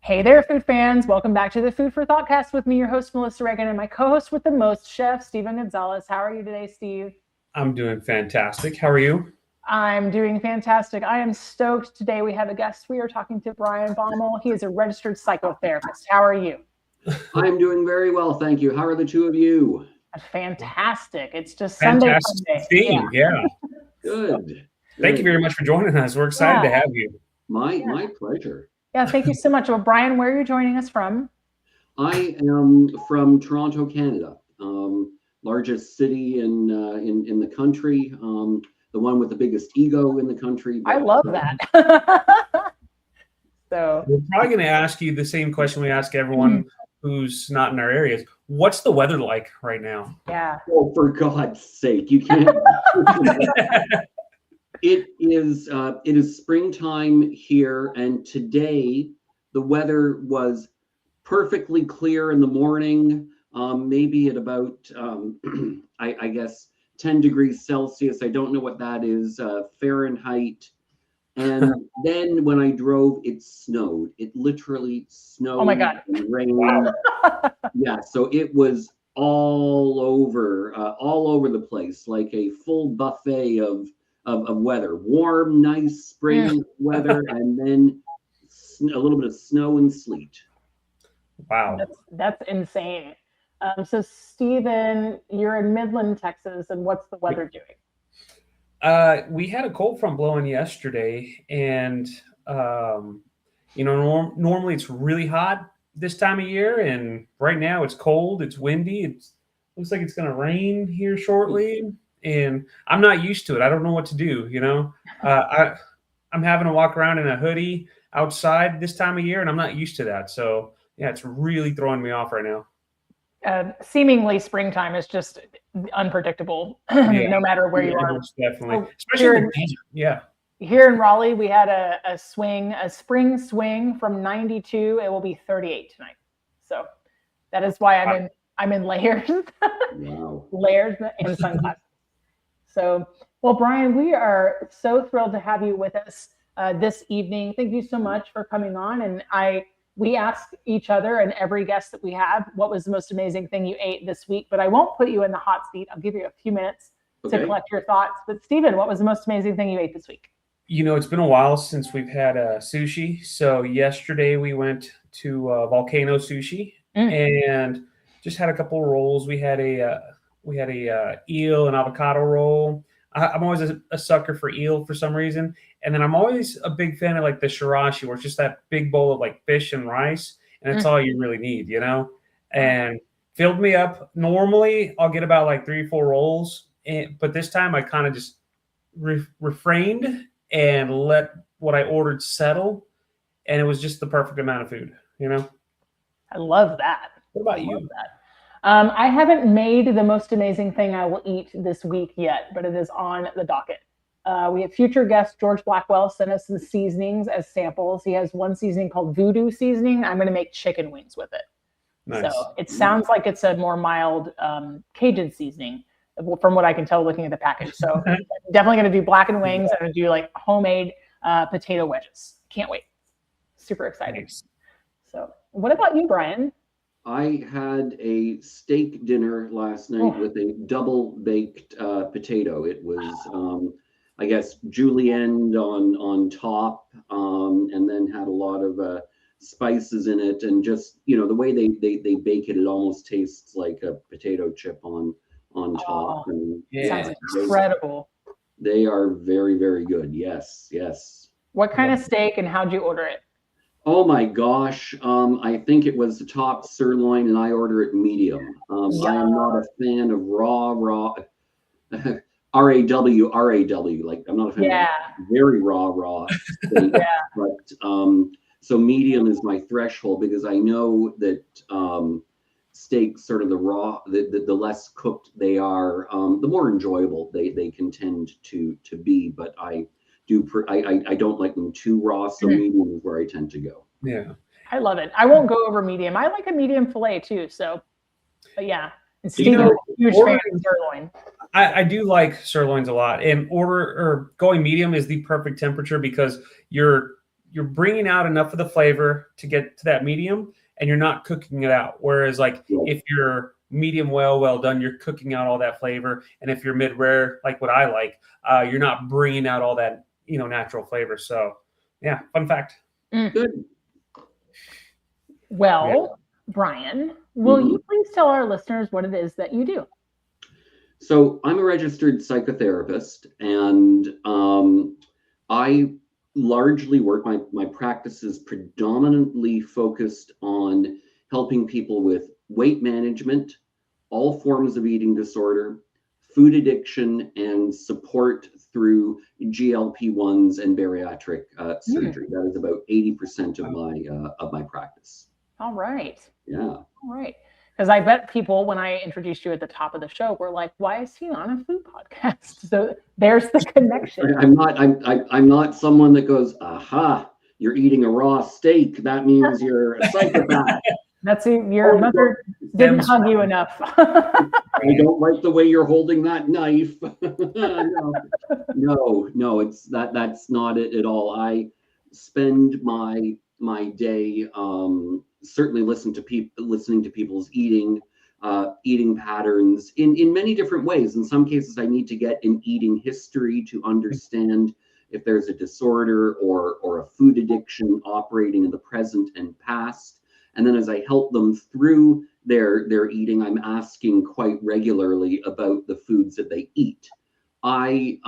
Hey there, food fans. Welcome back to the Food for ThoughtCast with me, your host, Melissa Reagan, and my co-host with the most, Chef Steven Gonzalez. How are you today, Steve? I'm doing fantastic. How are you? I'm doing fantastic. I am stoked. Today we have a guest. We are talking to Brian Baumal. He is a registered psychotherapist. How are you? I'm doing very well, thank you. How are the two of you? Fantastic. It's just Sunday Fantastic Sunday. theme. Yeah. Good. Thank you very much for joining us. We're excited to have you. My pleasure. Yeah, thank you so much. Well, Brian, where are you joining us from? I am from Toronto, Canada, largest city in the country, the one with the biggest ego in the country. I love that. So we're probably going to ask you the same question we ask everyone who's not in our areas. What's the weather like right now? Yeah. Oh, for God's sake, you can't. It is springtime here, and today the weather was perfectly clear in the morning, maybe at about I guess 10 degrees Celsius. I don't know what that is, Fahrenheit. And then when I drove, it snowed. It literally snowed. Oh my God. And rained. Yeah, so it was all over the place, like a full buffet of weather. Warm, nice spring weather, and then a little bit of snow and sleet. Wow. That's insane. So, Stephen, you're in Midland, Texas, and what's the weather doing? We had a cold front blowing yesterday, and normally it's really hot this time of year, and right now it's cold, it's windy, it looks like it's going to rain here shortly, and I'm not used to it. I don't know what to do. I'm having to walk around in a hoodie outside this time of year, and I'm not used to that. So yeah, it's really throwing me off right now. Seemingly springtime is just unpredictable, no matter where you are. Definitely, especially Here in Raleigh, we had a spring swing from 92. It will be 38 tonight. So that is why I'm in layers, Wow. layers and sunglasses. So, well, Brian, we are so thrilled to have you with us this evening. Thank you so much for coming on. And we ask each other and every guest that we have, what was the most amazing thing you ate this week? But I won't put you in the hot seat. I'll give you a few minutes to collect your thoughts. But Stephen, what was the most amazing thing you ate this week? It's been a while since we've had sushi. So yesterday we went to Volcano Sushi and just had a couple of rolls. We had a eel and avocado roll. I'm always a sucker for eel for some reason. And then I'm always a big fan of like the shirashi, where it's just that big bowl of like fish and rice. And that's all you really need, and filled me up. Normally I'll get about like 3 or 4 rolls. But this time I kind of just refrained and let what I ordered settle. And it was just the perfect amount of food, I love that. What about you? I haven't made the most amazing thing I will eat this week yet, but it is on the docket. We have future guest George Blackwell sent us some seasonings as samples. He has one seasoning called Voodoo seasoning. I'm going to make chicken wings with it. Nice. So it sounds like it's a more mild Cajun seasoning from what I can tell looking at the package. So definitely going to do blackened wings. I'm going to do like homemade potato wedges. Can't wait. Super excited. Nice. So what about you, Brian? I had a steak dinner last night with a double baked potato. It was, I guess, julienne on top, and then had a lot of spices in it. And just, the way they bake it, it almost tastes like a potato chip on top. And sounds incredible. They are very, very good. Yes. What kind of steak and how'd you order it? Oh my gosh. I think it was the top sirloin and I order it medium. I am not a fan of raw, RAW. Like I'm not a fan of very raw steak. But so medium is my threshold, because I know that steaks, sort of the raw, the less cooked they are, the more enjoyable they can tend to be. But I don't like them too raw, so medium is where I tend to go. Yeah, I love it. I won't go over medium. I like a medium fillet too. So, but yeah, and Steve, huge fan of sirloin. I do like sirloins a lot, and going medium is the perfect temperature because you're you're bringing out enough of the flavor to get to that medium, and you're not cooking it out. Whereas like if you're medium well done, you're cooking out all that flavor. And if you're mid rare, like what I like, you're not bringing out all that, natural flavor. So yeah, fun fact. Good. Well, Brian, will you please tell our listeners what it is that you do? So I'm a registered psychotherapist, and I largely work, my practice is predominantly focused on helping people with weight management, all forms of eating disorder, food addiction, and support through GLP-1s and bariatric surgery. That is about 80% of my practice. All right. Yeah. All right. Because I bet people, when I introduced you at the top of the show, were like, "Why is he on a food podcast?" So there's the connection. I'm not someone that goes, "Aha, you're eating a raw steak. That means you're a psychopath." That's your mother didn't hug you enough. I don't like the way you're holding that knife. No, it's that's not it at all. I spend my day certainly listening to people's eating patterns in many different ways. In some cases, I need to get an eating history to understand if there's a disorder or a food addiction operating in the present and past. And then as I help them through their eating, I'm asking quite regularly about the foods that they eat. I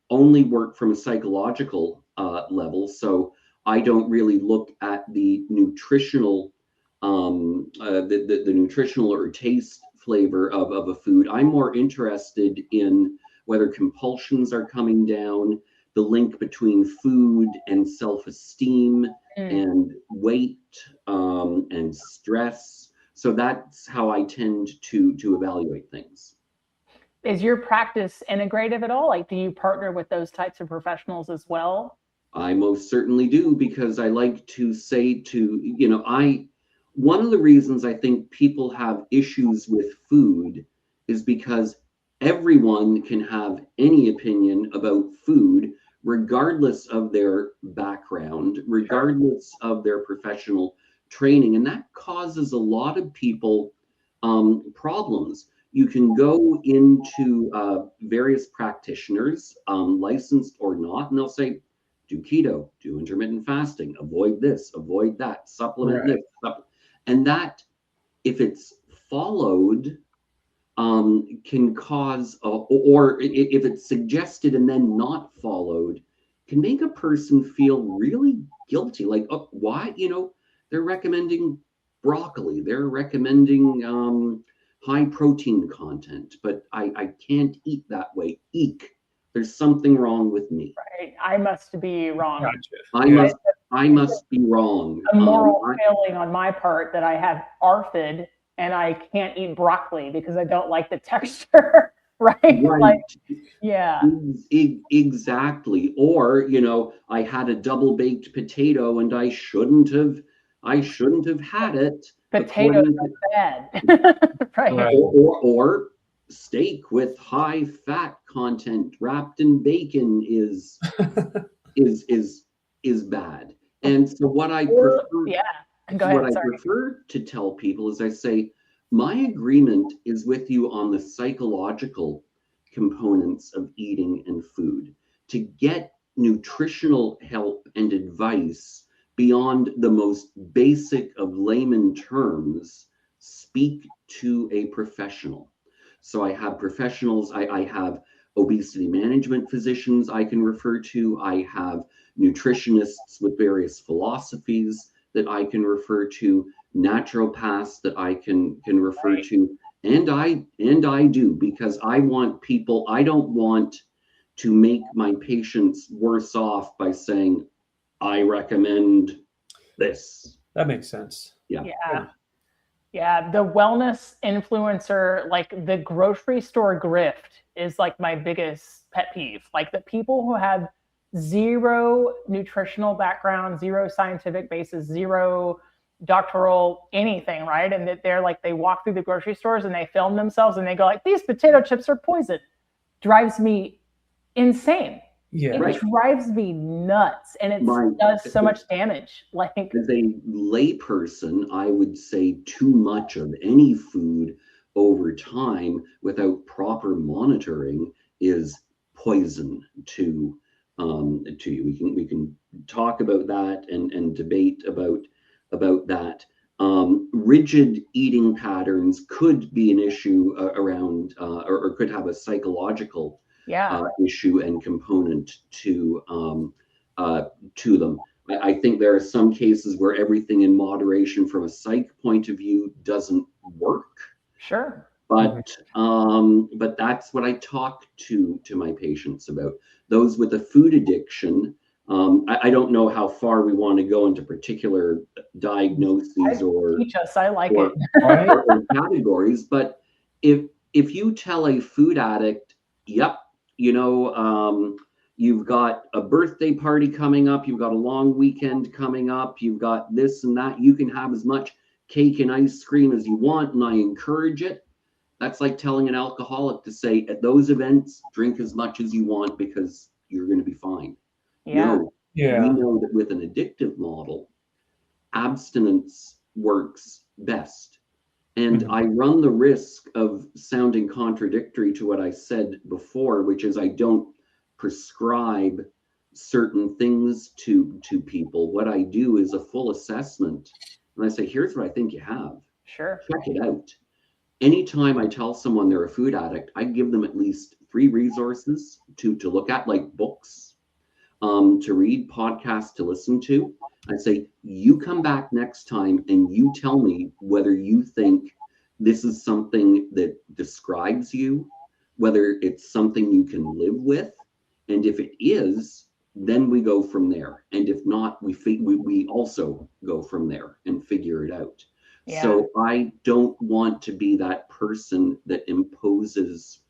only work from a psychological level, so I don't really look at the nutritional, the nutritional or taste flavor of a food. I'm more interested in whether compulsions are coming down, the link between food and self-esteem and weight and stress. So that's how I tend to evaluate things. Is your practice integrative at all? Like, do you partner with those types of professionals as well? I most certainly do, because I like to say one of the reasons I think people have issues with food is because everyone can have any opinion about food, regardless of their background, regardless of their professional training. And that causes a lot of people problems. You can go into various practitioners, licensed or not, and they'll say, do keto, do intermittent fasting, avoid this, avoid that, supplement this. And that, if it's followed, can cause, or if it's suggested and then not followed, can make a person feel really guilty. Like, oh, why? They're recommending broccoli, they're recommending high protein content, but I can't eat that way. Eek. There's something wrong with me. Right. I must be wrong. Gotcha. I must be wrong. A moral failing on my part that I have ARFID and I can't eat broccoli because I don't like the texture. Right? Like, yeah. Exactly. Or, I had a double baked potato and I shouldn't have had it. Potatoes are bad. Right. Or steak with high fat content wrapped in bacon is bad. And so what I prefer to tell people is I say, my agreement is with you on the psychological components of eating and food. To get nutritional help and advice beyond the most basic of layman terms, speak to a professional. So I have professionals, I have obesity management physicians I can refer to. I have nutritionists with various philosophies that I can refer to, naturopaths that I can refer to. And I do, because I don't want to make my patients worse off by saying, I recommend this. That makes sense. Yeah, the wellness influencer, like the grocery store grift, is like my biggest pet peeve. Like the people who have zero nutritional background, zero scientific basis, zero doctoral anything, right? And that they're like, they walk through the grocery stores and they film themselves and they go like, these potato chips are poison. Drives me insane. Yeah. It drives me nuts, and it does so much damage. Like, as a layperson, I would say too much of any food over time without proper monitoring is poison to you. We can talk about that and debate about that. Rigid eating patterns could be an issue around or could have a psychological issue and component to them. I think there are some cases where everything in moderation from a psych point of view doesn't work. Sure. But that's what I talk to my patients about. Those with a food addiction, I don't know how far we want to go into particular diagnoses or teach us. I like or, it. or categories, but if you tell a food addict, yep, you've got a birthday party coming up, you've got a long weekend coming up, you've got this and that, you can have as much cake and ice cream as you want, and I encourage it. That's like telling an alcoholic to say, at those events, drink as much as you want because you're going to be fine. No, we know that with an addictive model, abstinence works best. And I run the risk of sounding contradictory to what I said before, which is I don't prescribe certain things to people. What I do is a full assessment, and I say, here's what I think you have. Sure. Check it out. Anytime I tell someone they're a food addict, I give them at least 3 resources to look at, like books, to read, podcasts to listen to. I say, you come back next time and you tell me whether you think this is something that describes you, whether it's something you can live with. And if it is, then we go from there. And if not, we also go from there and figure it out. Yeah. So I don't want to be that person that imposes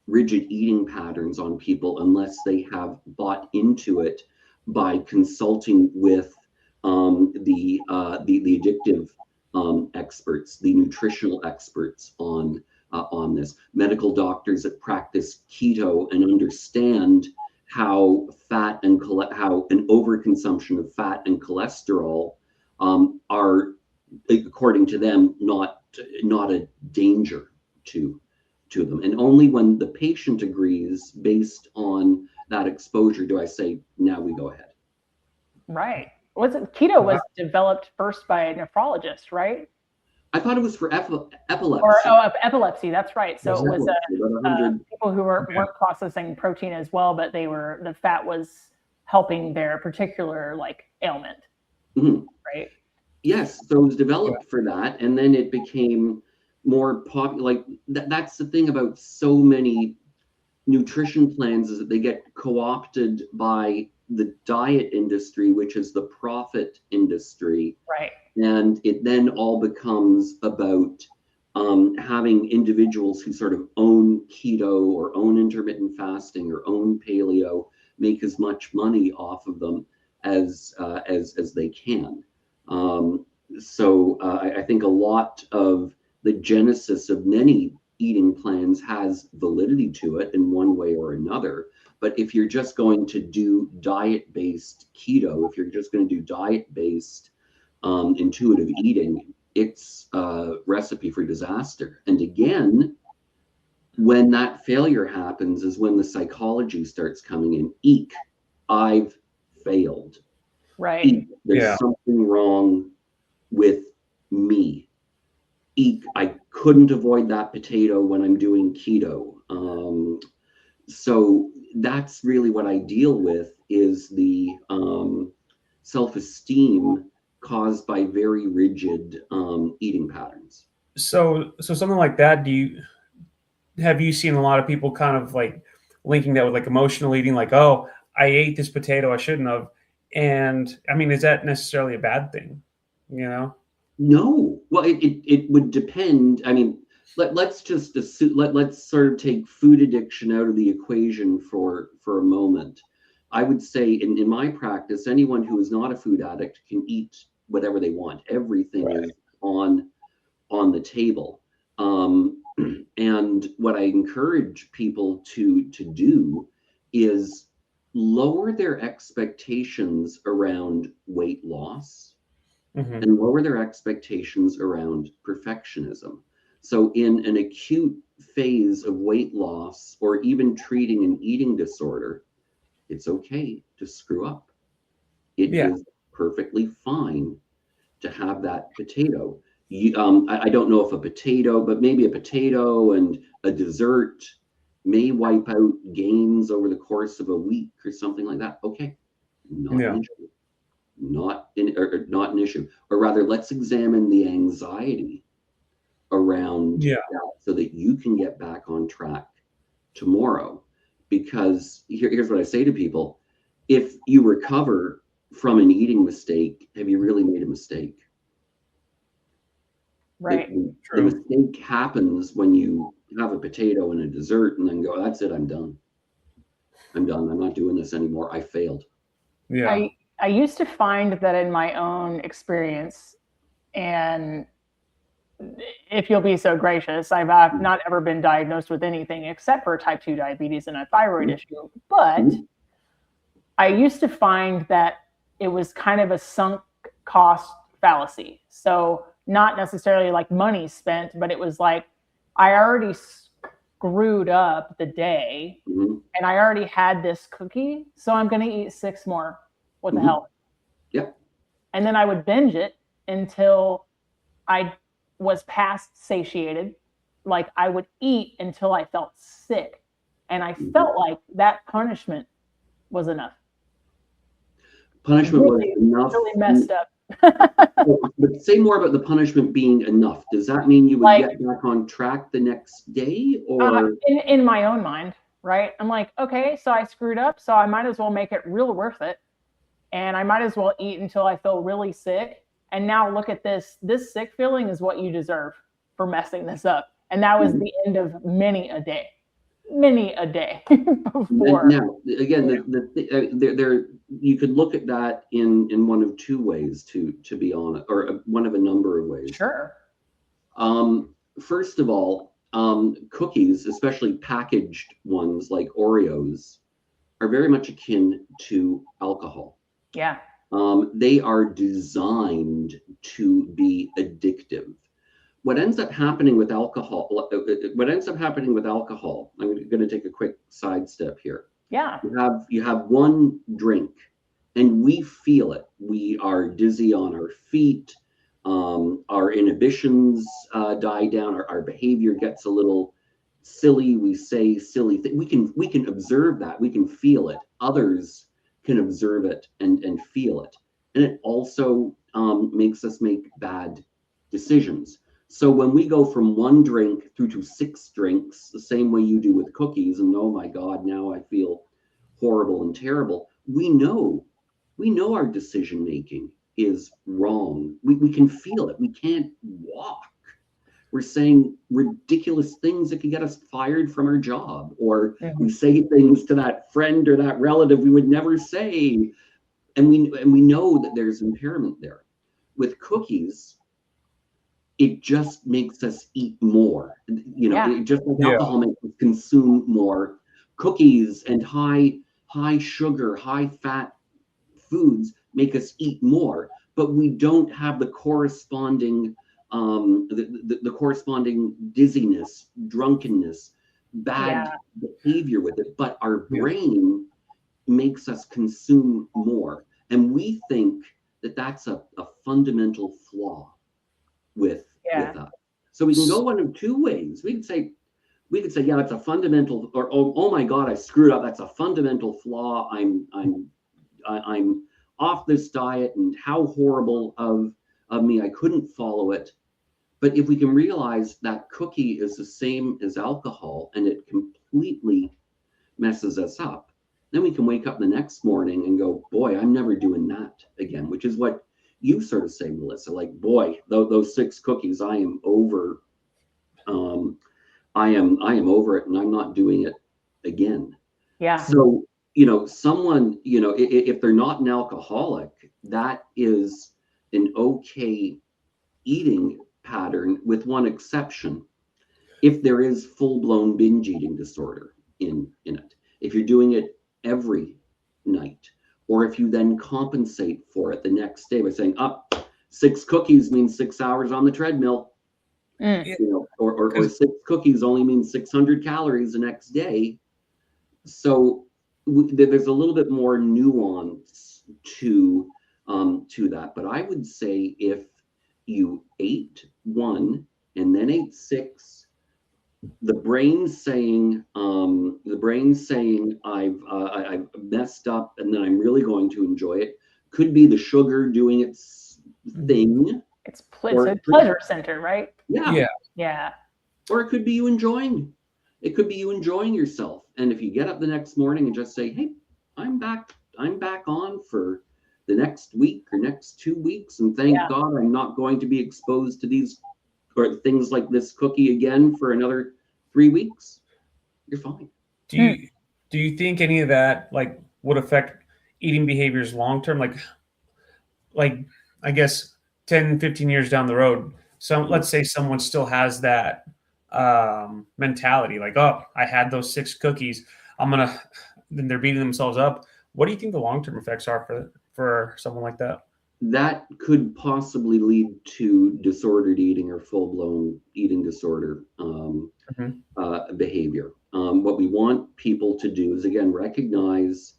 rigid eating patterns on people unless they have bought into it by consulting with the addictive experts, the nutritional experts on this, medical doctors that practice keto and understand how fat and how an overconsumption of fat and cholesterol are, according to them, not a danger to them. And only when the patient agrees based on that exposure do I say, now we go ahead. Right. Keto was developed first by a nephrologist, right? I thought it was for epilepsy. Epilepsy. That's right. So it was people who weren't processing protein as well, but the fat was helping their particular ailment. Mm-hmm. Right. Yes. So it was developed for that, and then it became more popular. That's the thing about so many nutrition plans, is that they get co-opted by the diet industry, which is the profit industry. Right. And it then all becomes about having individuals who sort of own keto or own intermittent fasting or own paleo make as much money off of them as they can. So I think a lot of the genesis of many eating plans has validity to it in one way or another. But if you're just going to do diet-based keto, if you're just going to do diet-based intuitive eating, it's a recipe for disaster. And again, when that failure happens is when the psychology starts coming in. Eek, I've failed. Right. Eek, there's something wrong with me. Eek, I couldn't avoid that potato when I'm doing keto. So that's really what I deal with, is the self-esteem caused by very rigid eating patterns. So something like that, have you seen a lot of people kind of like linking that with like emotional eating, like, oh, I ate this potato I shouldn't have? And I mean, is that necessarily a bad thing? No. Well, it would depend. I mean, let's just assume, let's sort of take food addiction out of the equation for a moment. I would say in my practice, anyone who is not a food addict can eat whatever they want. Everything is on the table. And what I encourage people to do is lower their expectations around weight loss Mm-hmm. and lower their expectations around perfectionism. So in an acute phase of weight loss or even treating an eating disorder, it's okay to screw up. It is perfectly fine to have that potato. I don't know if a potato, but maybe a potato and a dessert may wipe out gains over the course of a week or something like that. Okay, not an issue. Not an issue. Or rather, let's examine the anxiety around that so that you can get back on track tomorrow. Because here's what I say to people: if you recover from an eating mistake, have you really made a mistake? Right. The mistake happens when you have a potato and a dessert and then go, that's it, I'm done. I'm not doing this anymore. I failed. Yeah. I used to find that in my own experience, and if you'll be so gracious, I've not ever been diagnosed with anything except for type 2 diabetes and a thyroid issue. But I used to find that it was kind of a sunk cost fallacy. So not necessarily like money spent, but it was like I already screwed up the day and I already had this cookie, so I'm going to eat 6 more. What the hell? Yep. And then I would binge it until I was past satiated. Like I would eat until I felt sick. And I felt like that punishment was enough. Punishment was enough. Really messed up. But say more about the punishment being enough. Does that mean you would get back on track the next day? Or in my own mind, right? I'm like, okay, so I screwed up, so I might as well make it real worth it. And I might as well eat until I feel really sick. And now look at this. This sick feeling is what you deserve for messing this up. And that was the end of many a day before. Now, again, there you could look at that in one of two ways, to be honest, or one of a number of ways. Sure. First of all, cookies, especially packaged ones like Oreos, are very much akin to alcohol. Yeah. They are designed to be addictive. What ends up happening with alcohol, I'm going to take a quick sidestep here. Yeah. You have one drink and we feel it. We are dizzy on our feet. Our inhibitions die down. Our behavior gets a little silly. We say silly things. We can observe that. We can feel it. Others can observe it and feel it. And it also makes us make bad decisions. So when we go from one drink through to 6 drinks, the same way you do with cookies, and oh my God, now I feel horrible and terrible, we know our decision making is wrong. We can feel it. We can't walk. We're saying ridiculous things that could get us fired from our job, or we say things to that friend or that relative we would never say, and we know that there's impairment there. With cookies, it just makes us eat more. It just like alcohol makes us consume more. Cookies and high sugar, high fat foods make us eat more, but we don't have the corresponding the corresponding dizziness, drunkenness, bad behavior with it. But our brain makes us consume more, and we think that that's a fundamental flaw with us. So we can go one of two ways. We could say, yeah, it's a fundamental, or oh my God, I screwed up. That's a fundamental flaw. I'm off this diet, and how horrible of me. I couldn't follow it. But if we can realize that cookie is the same as alcohol and it completely messes us up, then we can wake up the next morning and go, boy, I'm never doing that again, which is what you sort of say, Melissa, like, boy, those 6 cookies, I am over. I am over it, and I'm not doing it again. Yeah. So, someone, if they're not an alcoholic, that is an okay eating pattern, with one exception. If there is full-blown binge eating disorder in it, if you're doing it every night. Or if you then compensate for it the next day by saying, 6 cookies means 6 hours on the treadmill, you know, or 6 cookies only means 600 calories the next day. So there's a little bit more nuance to that. But I would say if you ate 1 and then ate 6, the brain's saying I've messed up and then I'm really going to enjoy it. Could be the sugar doing its thing. It's a pleasure center, right? Yeah. Or it could be you enjoying. It could be you enjoying yourself. And if you get up the next morning and just say, hey, I'm back on for the next week or next 2 weeks, and thank God I'm not going to be exposed to these or things like this cookie again for another 3 weeks, you're fine. Do you think any of that like would affect eating behaviors long term? Like I guess 10, 15 years down the road, let's say someone still has that mentality, like, oh, I had those 6 cookies, then they're beating themselves up. What do you think the long-term effects are for someone like that? That could possibly lead to disordered eating or full-blown eating disorder behavior. What we want people to do is, again, recognize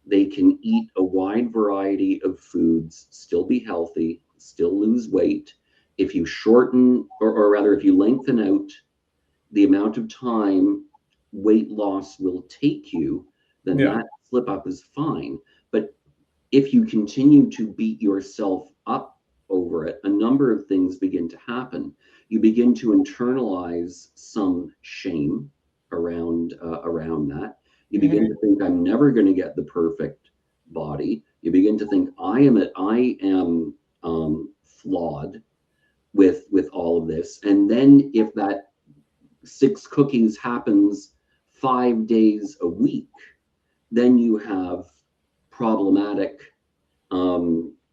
they can eat a wide variety of foods, still be healthy, still lose weight. If you shorten, or rather, if you lengthen out the amount of time weight loss will take you, then that slip up is fine. But if you continue to beat yourself up over it, a number of things begin to happen. You begin to internalize some shame around that. You begin to think, I'm never going to get the perfect body. You begin to think, I am flawed with all of this. And then if that 6 cookies happens 5 days a week, then you have problematic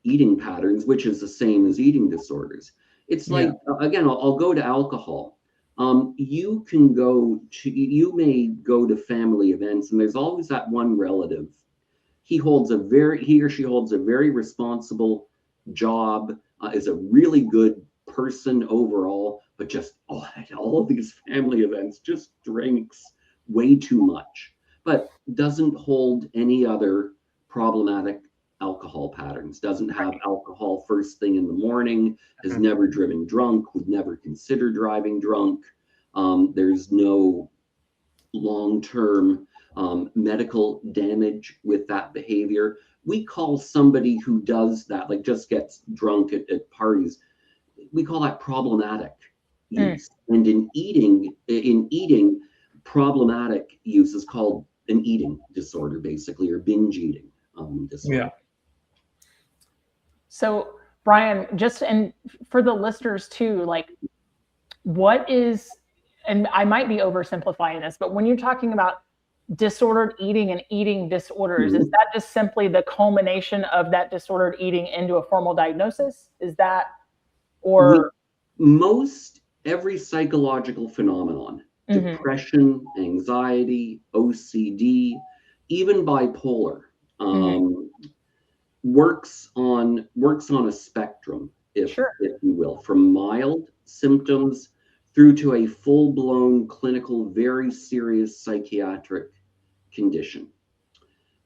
eating patterns, which is the same as eating disorders. It's like, again, I'll go to alcohol. You may go to family events, and there's always that one relative. He or she holds a very responsible job, is a really good person overall, but just at all of these family events, just drinks way too much, but doesn't hold any other problematic alcohol patterns, doesn't have alcohol first thing in the morning, has never driven drunk, would never consider driving drunk. There's no long-term medical damage with that behavior. We call somebody who does that, like just gets drunk at parties, we call that problematic use. And in eating, problematic use is called an eating disorder, basically, or binge eating disorder. So, Brian, and for the listeners too, like, what is, and I might be oversimplifying this, but when you're talking about disordered eating and eating disorders, is that just simply the culmination of that disordered eating into a formal diagnosis? Is that, or every psychological phenomenon, depression, anxiety, OCD, even bipolar, works on a spectrum, if you will, from mild symptoms through to a full-blown clinical, very serious psychiatric condition.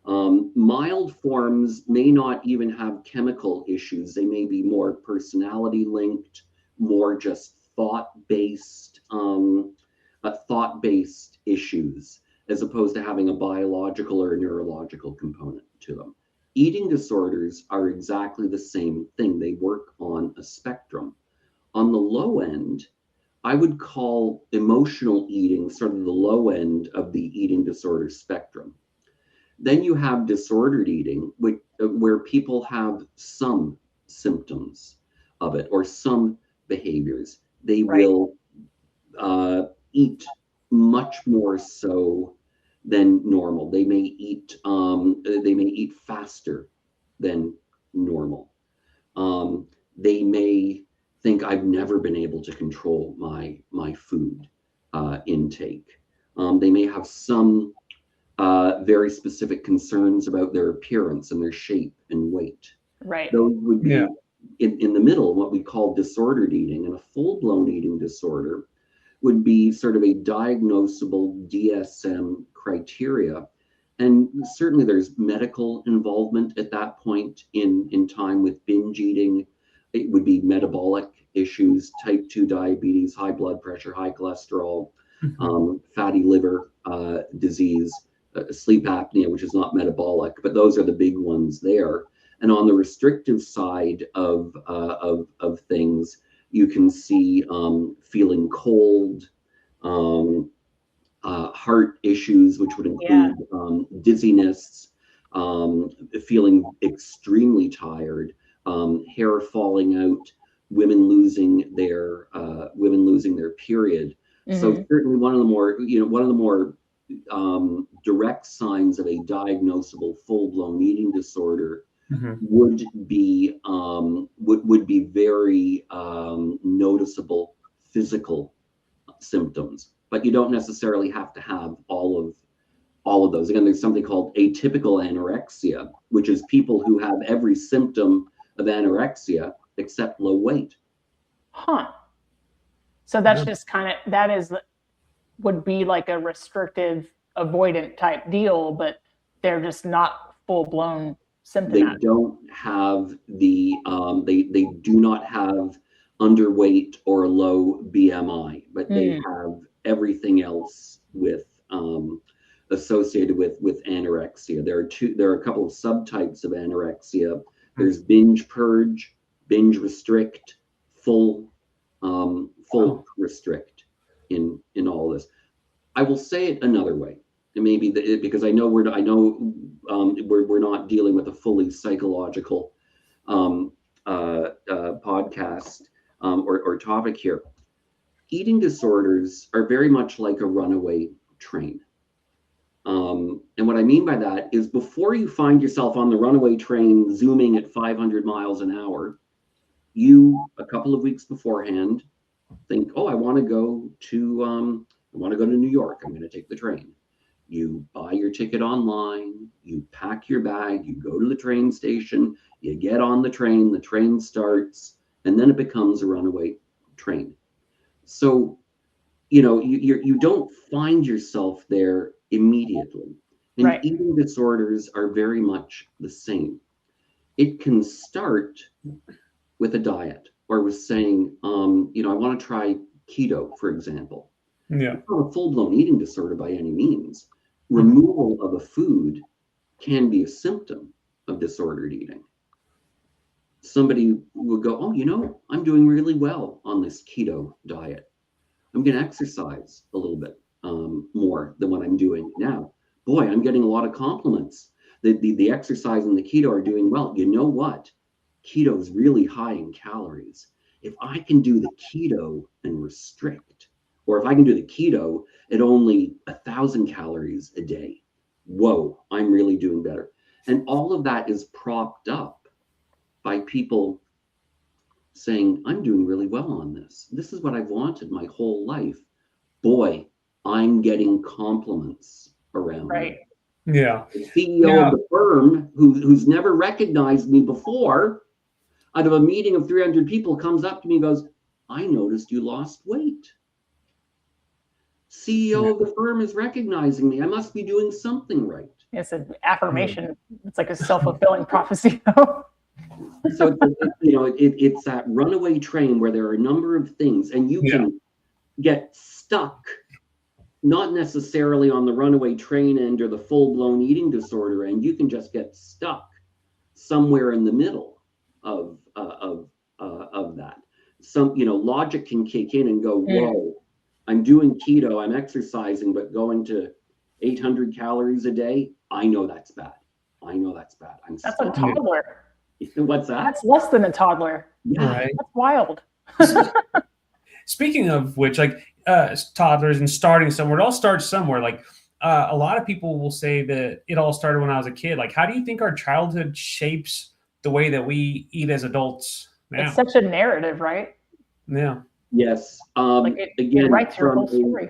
Mild forms may not even have chemical issues. They may be more personality linked, more just thought-based issues, as opposed to having a biological or a neurological component to them. Eating disorders are exactly the same thing. They work on a spectrum. On the low end, I would call emotional eating sort of the low end of the eating disorder spectrum. Then you have disordered eating, where people have some symptoms of it or some behaviors. They will eat much more so than normal. They may eat faster than normal. They may think, I've never been able to control my food intake. They may have some very specific concerns about their appearance and their shape and weight. Right. Those would be in the middle, what we call disordered eating. And a full-blown eating disorder would be sort of a diagnosable DSM criteria. And certainly there's medical involvement at that point in time with binge eating. It would be metabolic issues, type 2 diabetes, high blood pressure, high cholesterol, fatty liver disease, sleep apnea, which is not metabolic, but those are the big ones there. And on the restrictive side of things, you can see feeling cold, heart issues, which would include dizziness, feeling extremely tired, hair falling out, women losing their period. So certainly one of the more direct signs of a diagnosable full-blown eating disorder would be very noticeable physical symptoms, but you don't necessarily have to have all of those. Again, there's something called atypical anorexia, which is people who have every symptom of anorexia except low weight. So that's just would be like a restrictive avoidant type deal, but they're just not full-blown symptomatic. They don't have they do not have underweight or low BMI, but they have everything else with associated with anorexia. There are a couple of subtypes of anorexia. There's binge purge, binge restrict, full restrict in all this. I will say it another way, and maybe because I know we're not dealing with a fully psychological podcast or topic here. Eating disorders are very much like a runaway train. And what I mean by that is before you find yourself on the runaway train zooming at 500 miles an hour, you, a couple of weeks beforehand, think, oh, I want to go to New York. I'm going to take the train. You buy your ticket online, you pack your bag, you go to the train station, you get on the train starts, and then it becomes a runaway train. So, you don't find yourself there immediately. And eating disorders are very much the same. It can start with a diet or with saying, I want to try keto, for example. Yeah. It's not a full-blown eating disorder by any means. Removal of a food can be a symptom of disordered eating. Somebody will go, oh, I'm doing really well on this keto diet. I'm going to exercise a little bit more than what I'm doing now. Boy, I'm getting a lot of compliments. The exercise and the keto are doing well. You know what? Keto is really high in calories. If I can do the keto and restrict, or if I can do the keto at only 1,000 calories a day, whoa, I'm really doing better. And all of that is propped up by people saying, I'm doing really well on this. This is what I've wanted my whole life. Boy, I'm getting compliments around me. Yeah. The CEO of the firm who's never recognized me before, out of a meeting of 300 people, comes up to me and goes, I noticed you lost weight. CEO of the firm is recognizing me. I must be doing something right. It's an affirmation. It's like a self-fulfilling prophecy. So it's that runaway train where there are a number of things, and you can get stuck, not necessarily on the runaway train end or the full-blown eating disorder end. You can just get stuck somewhere in the middle of that. Some logic can kick in and go, whoa, I'm doing keto, I'm exercising, but going to 800 calories a day, I know that's bad. That's a toddler. What's that? That's less than a toddler. Yeah. Right. That's wild. Speaking of which, toddlers and starting somewhere, it all starts somewhere. A lot of people will say that it all started when I was a kid. How do you think our childhood shapes the way that we eat as adults now? It's such a narrative, right? Yeah. Yes. It writes your whole story.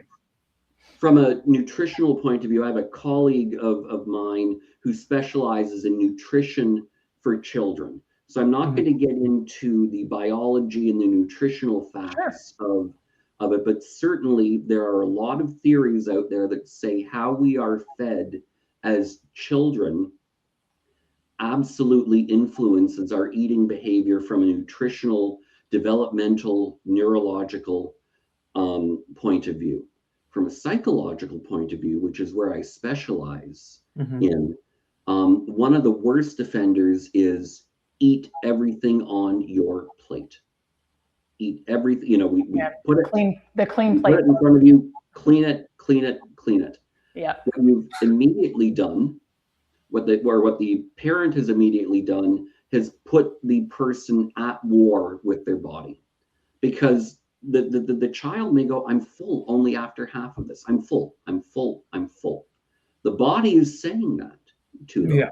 from a nutritional point of view, I have a colleague of mine who specializes in nutrition for children. So I'm not going to get into the biology and the nutritional facts of it, but certainly there are a lot of theories out there that say how we are fed as children absolutely influences our eating behavior from a nutritional, developmental, neurological point of view. From a psychological point of view, which is where I specialize in, one of the worst offenders is eat everything on your plate. Eat everything, you know, we put it, clean plate. Put it in front of you, clean it. Yeah. What you've immediately done, what the parent has immediately done, has put the person at war with their body, because the child may go, I'm full only after half of this. I'm full. The body is saying that to them.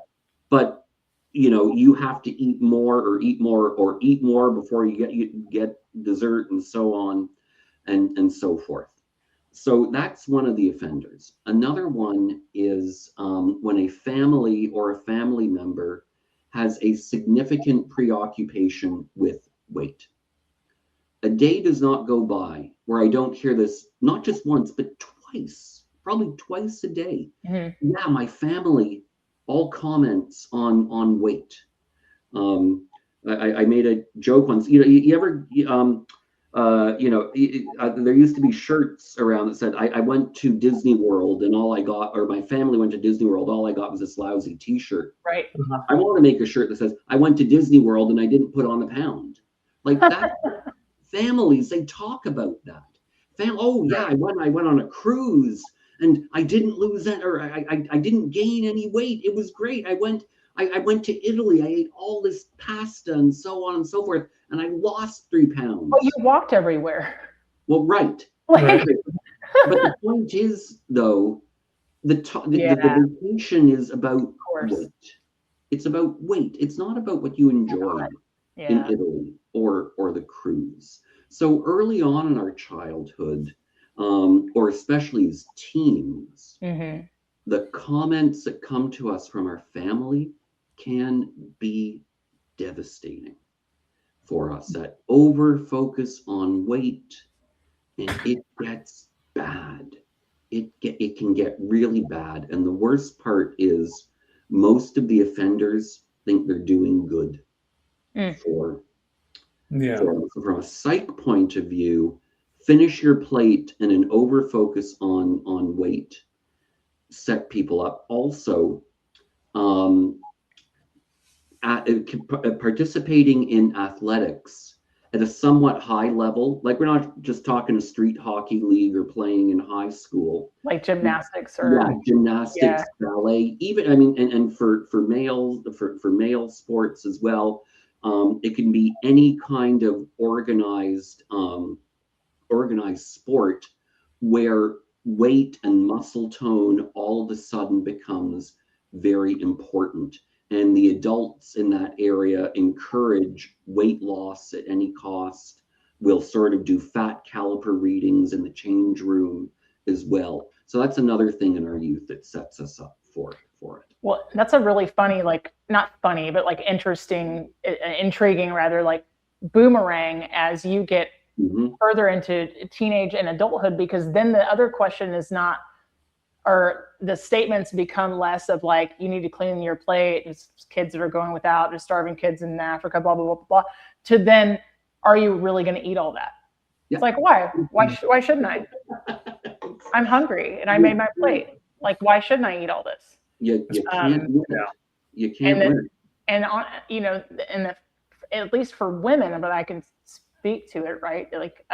But you know, you have to eat more before you get dessert, and so on and so forth. So that's one of the offenders. Another one is when a family or a family member has a significant preoccupation with weight. A day does not go by where I don't hear this, not just once, but twice, probably twice a day. Yeah, my family all comments on weight. I made a joke once. You know, you ever, there used to be shirts around that said, I went to Disney World and all I got, or my family went to Disney World, all I got was this lousy t-shirt. Right. I want to make a shirt that says, I went to Disney World and I didn't put on a pound. Like that. Families, they talk about that. I went on a cruise and I didn't lose that, or I didn't gain any weight. It was great. I went to Italy. I ate all this pasta and so on and so forth, and I lost 3 pounds. Well, you walked everywhere. Well, right. Right. But the point is, though, the vacation is about weight. It's about weight. It's not about what you enjoyed in Italy or the cruise. So early on in our childhood, or especially as teens, the comments that come to us from our family can be devastating for us. That over focus on weight, and it gets bad. It can get really bad. And the worst part is most of the offenders think they're doing good from a psych point of view. Finish your plate, and an over focus on weight set people up. Also, participating in athletics at a somewhat high level, like we're not just talking a street hockey league or playing in high school, like gymnastics gymnastics, ballet, even, I mean, and for male sports as well. It can be any kind of organized sport where weight and muscle tone all of a sudden becomes very important. And the adults in that area encourage weight loss at any cost. We'll sort of do fat caliper readings in the change room as well. So that's another thing in our youth that sets us up for it. Well, that's a really funny, like, not funny, but like intriguing rather, like boomerang as you get further into teenage and adulthood, because then the other question is not, or the statements become less of like, you need to clean your plate, just kids that are going without, just starving kids in Africa, blah, blah, blah, blah, to then, are you really going to eat all that? Yeah. It's like, why shouldn't I? I'm hungry and I made my plate. Like, why shouldn't I eat all this? You can't win. You can't win. And at least for women, but I can speak to it, right? Like,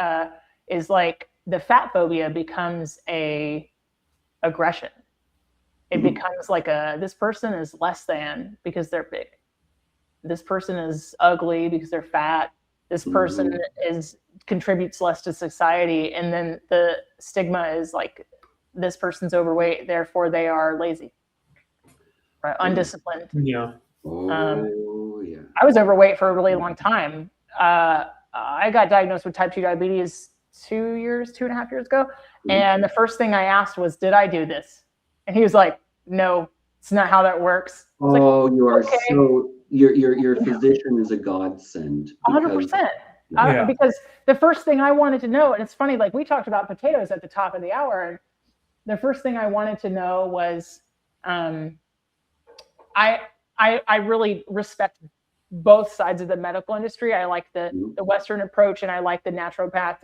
is like the fat phobia becomes a aggression. It becomes like this person is less than because they're big. This person is ugly because they're fat. This person contributes less to society. And then the stigma is like, this person's overweight, therefore they are lazy, right? Undisciplined. Yeah. I was overweight for a really long time. I got diagnosed with type 2 diabetes 2.5 years ago. And the first thing I asked was, did I do this? And he was like, no, it's not how that works. Oh, like, you are okay. So your physician is a godsend. 100%. Because the first thing I wanted to know, and it's funny, like we talked about potatoes at the top of the hour, and the first thing I wanted to know was, I really respect both sides of the medical industry. I like the Western approach, and I like the naturopath,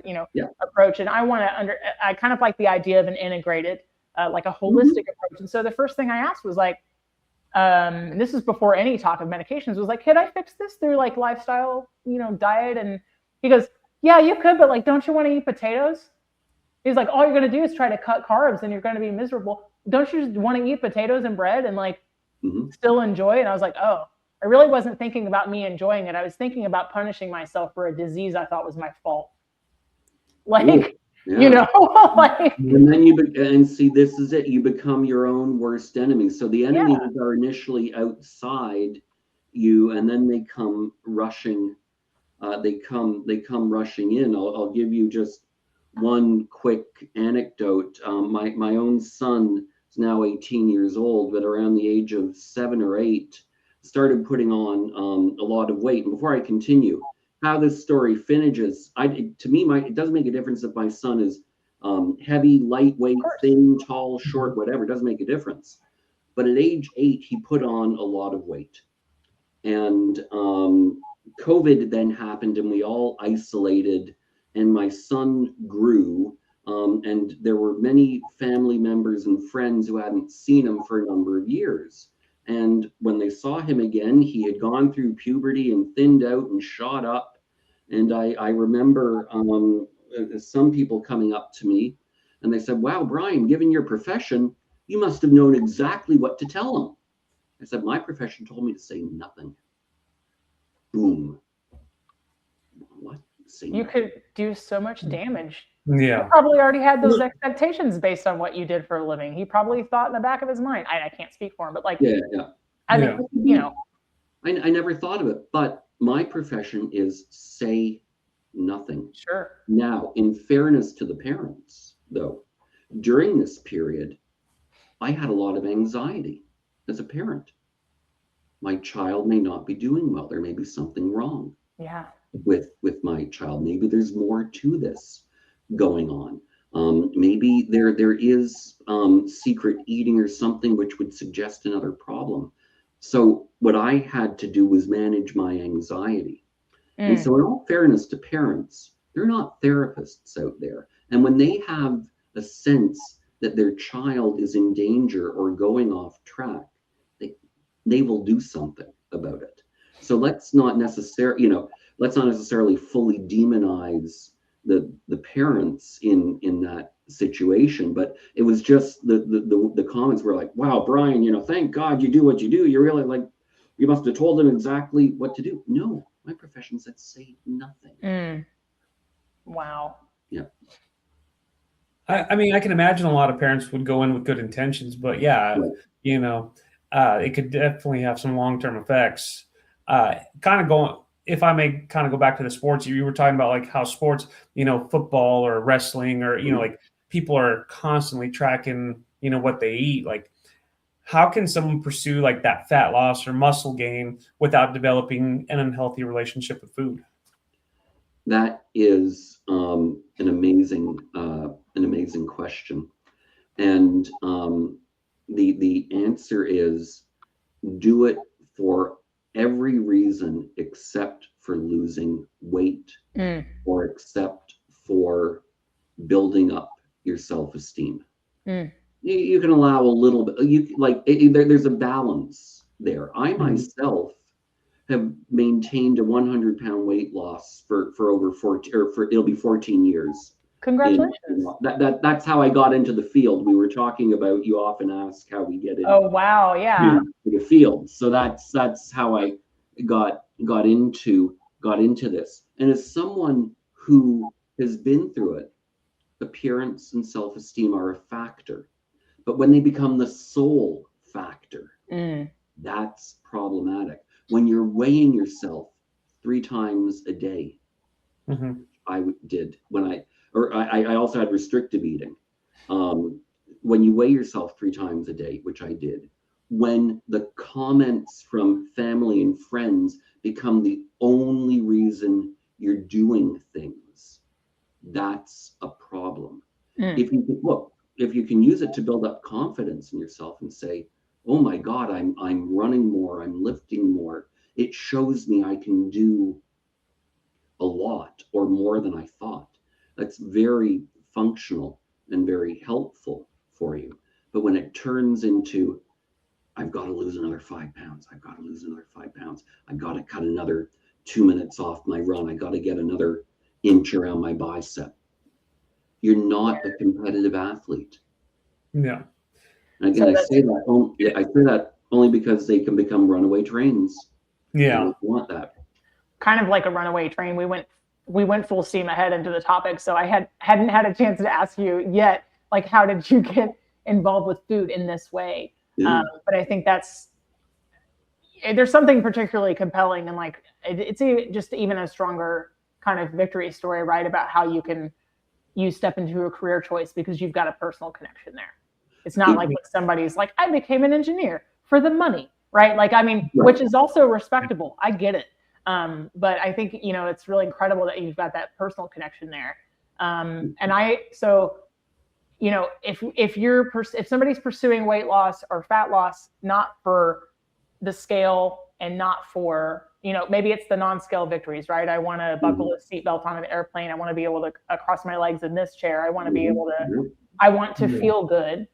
approach. And I kind of like the idea of an integrated, like a holistic approach. And so the first thing I asked was like, and this is before any talk of medications, was like, could I fix this through like lifestyle, diet? And he goes, yeah, you could, but like, don't you want to eat potatoes? He's like, all you're going to do is try to cut carbs and you're going to be miserable. Don't you just want to eat potatoes and bread and like still enjoy? And I was like, oh, I really wasn't thinking about me enjoying it. I was thinking about punishing myself for a disease I thought was my fault. Like, like. And then see, this is it. You become your own worst enemy. So the enemies are initially outside you, and then they come rushing. They come rushing in. I'll give you just one quick anecdote. My own son is now 18 years old, but around the age of 7 or 8, started putting on a lot of weight. And before I continue, how this story finishes, to me, it doesn't make a difference if my son is heavy, lightweight, thin, tall, short, whatever. It doesn't make a difference. But at age 8, he put on a lot of weight. And COVID then happened, and we all isolated, and my son grew. And there were many family members and friends who hadn't seen him for a number of years. And when they saw him again, he had gone through puberty and thinned out and shot up. And I remember some people coming up to me and they said, wow, Brian, given your profession, you must have known exactly what to tell him. I said, my profession told me to say nothing. Boom. What? You could do so much damage. Yeah. He probably already had those expectations based on what you did for a living. He probably thought in the back of his mind, I can't speak for him, but like, I mean, I never thought of it, but my profession is say nothing. Sure. Now, in fairness to the parents, though, during this period, I had a lot of anxiety as a parent. My child may not be doing well. There may be something wrong with my child. Maybe there's more to this going on. Maybe there is secret eating or something which would suggest another problem. So what I had to do was manage my anxiety. And so in all fairness to parents, they're not therapists out there. And when they have a sense that their child is in danger or going off track, they will do something about it. So let's not necessarily fully demonize the parents in that situation. But it was just the comments were like, wow, Brian, thank God you do what you do. You're really like, you must have told them exactly what to do. No, my profession said say nothing. Wow. Yeah. I mean, I can imagine a lot of parents would go in with good intentions, but it could definitely have some long-term effects. If I may kind of go back to the sports, you were talking about like how sports, football or wrestling or, like people are constantly tracking, what they eat. Like, how can someone pursue like that fat loss or muscle gain without developing an unhealthy relationship with food? That is an amazing question. And the answer is do it for every reason except for losing weight or except for building up your self-esteem. You can allow a little bit, there's a balance there. I myself have maintained a 100-pound weight loss for over 14, it'll be 14 years. Congratulations. That's how I got into the field. We were talking about, you often ask how we get into the field. So that's how I got into this. And as someone who has been through it, appearance and self-esteem are a factor. But when they become the sole factor, that's problematic. When you're weighing yourself 3 times a day, I did when or I also had restrictive eating. When you weigh yourself 3 times a day, which I did, when the comments from family and friends become the only reason you're doing things, that's a problem. If you can, look, if you can use it to build up confidence in yourself and say, oh my God, I'm running more, I'm lifting more, it shows me I can do a lot or more than I thought. That's very functional and very helpful for you. But when it turns into, I've got to lose another 5 pounds, I've got to lose another 5 pounds, I've got to cut another 2 minutes off my run, I got to get another inch around my bicep, you're not a competitive athlete. Yeah. And again, I say that only because they can become runaway trains. Yeah. I don't want that. Kind of like a runaway train. We went full steam ahead into the topic, so I hadn't had a chance to ask you yet, like, how did you get involved with food in this way? Yeah. But I think there's something particularly compelling, and like it's just even a stronger kind of victory story, right? About how you step into a career choice because you've got a personal connection there. It's not like somebody's like, I became an engineer for the money, right? Like, I mean, which is also respectable. I get it. But I think, it's really incredible that you've got that personal connection there. If somebody's pursuing weight loss or fat loss, not for the scale and not for, maybe it's the non-scale victories, right? I want to buckle a seatbelt on an airplane. I want to be able to cross my legs in this chair. I want to be able to, I want to feel good.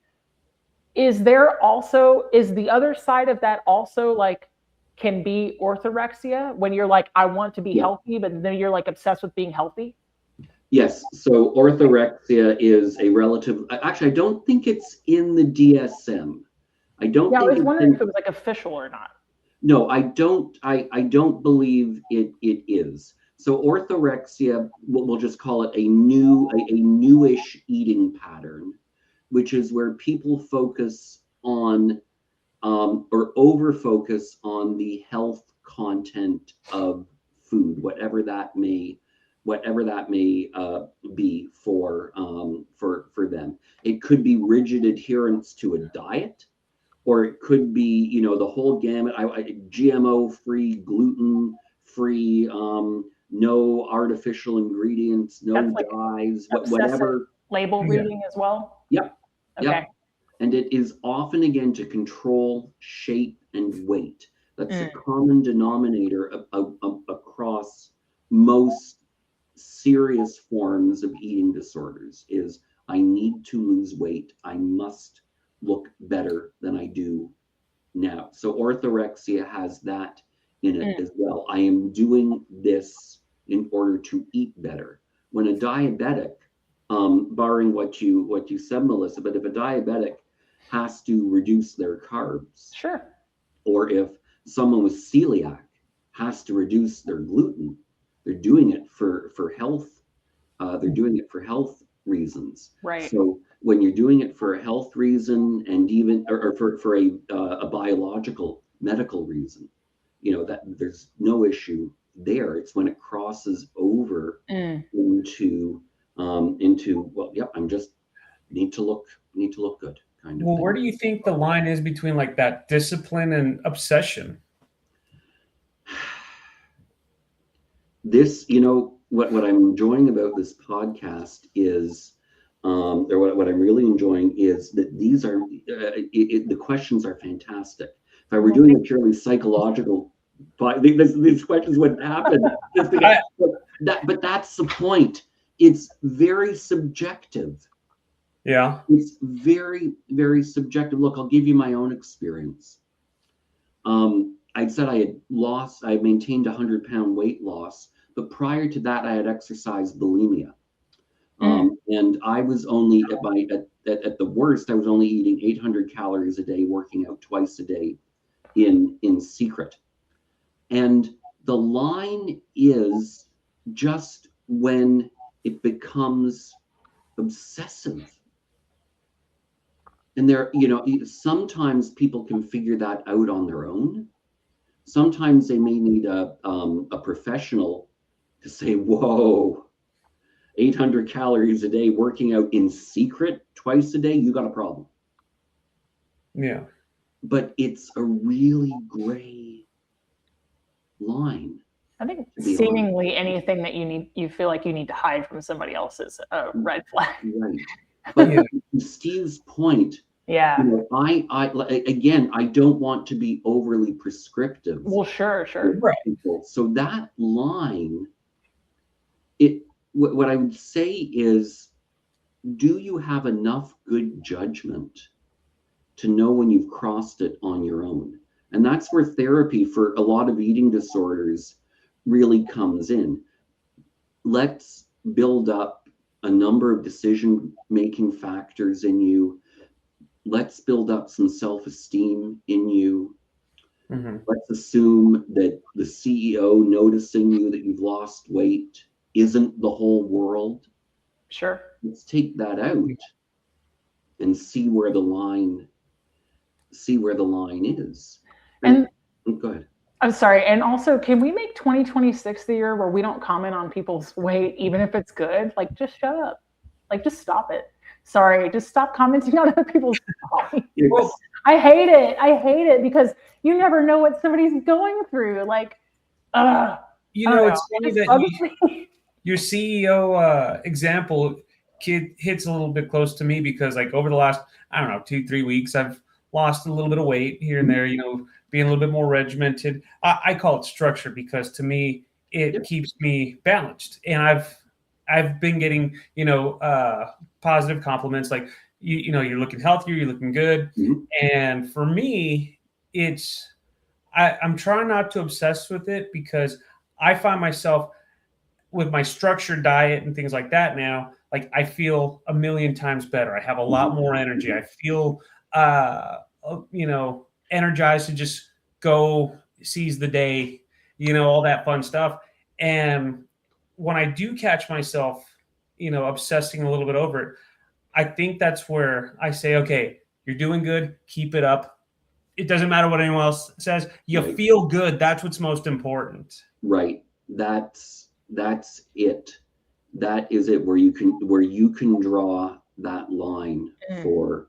Is the other side of that also like can be orthorexia when you're like, I want to be healthy, but then you're like obsessed with being healthy? Yes. So orthorexia is a relative, actually, I don't think it's in the DSM. I was wondering if it was like official or not. No, I don't believe it is. So orthorexia, we'll just call it a newish eating pattern, which is where people focus on or over focus on the health content of food, whatever that may be for them. It could be rigid adherence to a diet, or it could be, the whole gamut. GMO-free, gluten-free, no artificial ingredients, no dyes, whatever. Label reading as well? Yep. Okay. Yep. And it is often, again, to control shape and weight. That's the common denominator across most serious forms of eating disorders is I need to lose weight. I must look better than I do now. So orthorexia has that in it as well. I am doing this in order to eat better. When a diabetic, barring what you said, Melissa, but if a diabetic has to reduce their carbs, sure, or if someone with celiac has to reduce their gluten, they're doing it for health. They're doing it for health reasons. Right. So when you're doing it for a health reason, and even or for a biological medical reason, that there's no issue there. It's when it crosses over into I'm just need to look good kind of thing. Where do you think the line is between like that discipline and obsession? This, what I'm enjoying about this podcast is, or what I'm really enjoying is that these are, the questions are fantastic. If I were doing a purely psychological, these questions wouldn't happen. But that's the point. It's very subjective. Yeah. It's very, very subjective. Look, I'll give you my own experience. I said I had maintained 100-pound weight loss, but prior to that, I had exercise bulimia. And I was only at the worst, I was only eating 800 calories a day, working out twice a day in secret. And the line is just when it becomes obsessive. And sometimes people can figure that out on their own. Sometimes they may need a professional to say, whoa, 800 calories a day, working out in secret twice a day, you got a problem. Yeah. But it's a really gray line. I think seemingly anything that you feel like you need to hide from somebody else is a red flag. Right. But to Steve's point, yeah, I don't want to be overly prescriptive. Well, sure. Right. So that line, what I would say is, do you have enough good judgment to know when you've crossed it on your own? And that's where therapy for a lot of eating disorders really comes in. Let's build up a number of decision-making factors in you. Let's build up some self-esteem in you. Mm-hmm. Let's assume that the CEO noticing you that you've lost weight isn't the whole world. Sure. Let's take that out and see where the line is. And go ahead. I'm sorry. And also, can we make 2026 the year where we don't comment on people's weight, even if it's good? Like, just shut up. Like, just stop it. Sorry, just stop commenting on other people's bodies. Well, I hate it because you never know what somebody's going through. Like, it's funny that your CEO example hits a little bit close to me, because like over the last, 2-3 weeks, I've lost a little bit of weight here and there, being a little bit more regimented. I call it structure, because to me, it keeps me balanced. And I've been getting, positive compliments like, you're looking healthier, you're looking good. Mm-hmm. And for me, I'm trying not to obsess with it, because I find myself with my structured diet and things like that now, like I feel a million times better. I have a lot more energy. I feel, energized to just go seize the day, all that fun stuff. And when I do catch myself, obsessing a little bit over it, I think that's where I say, okay, you're doing good. Keep it up. It doesn't matter what anyone else says. You feel good. That's what's most important. Right. That's it. That is it, where you can draw that line for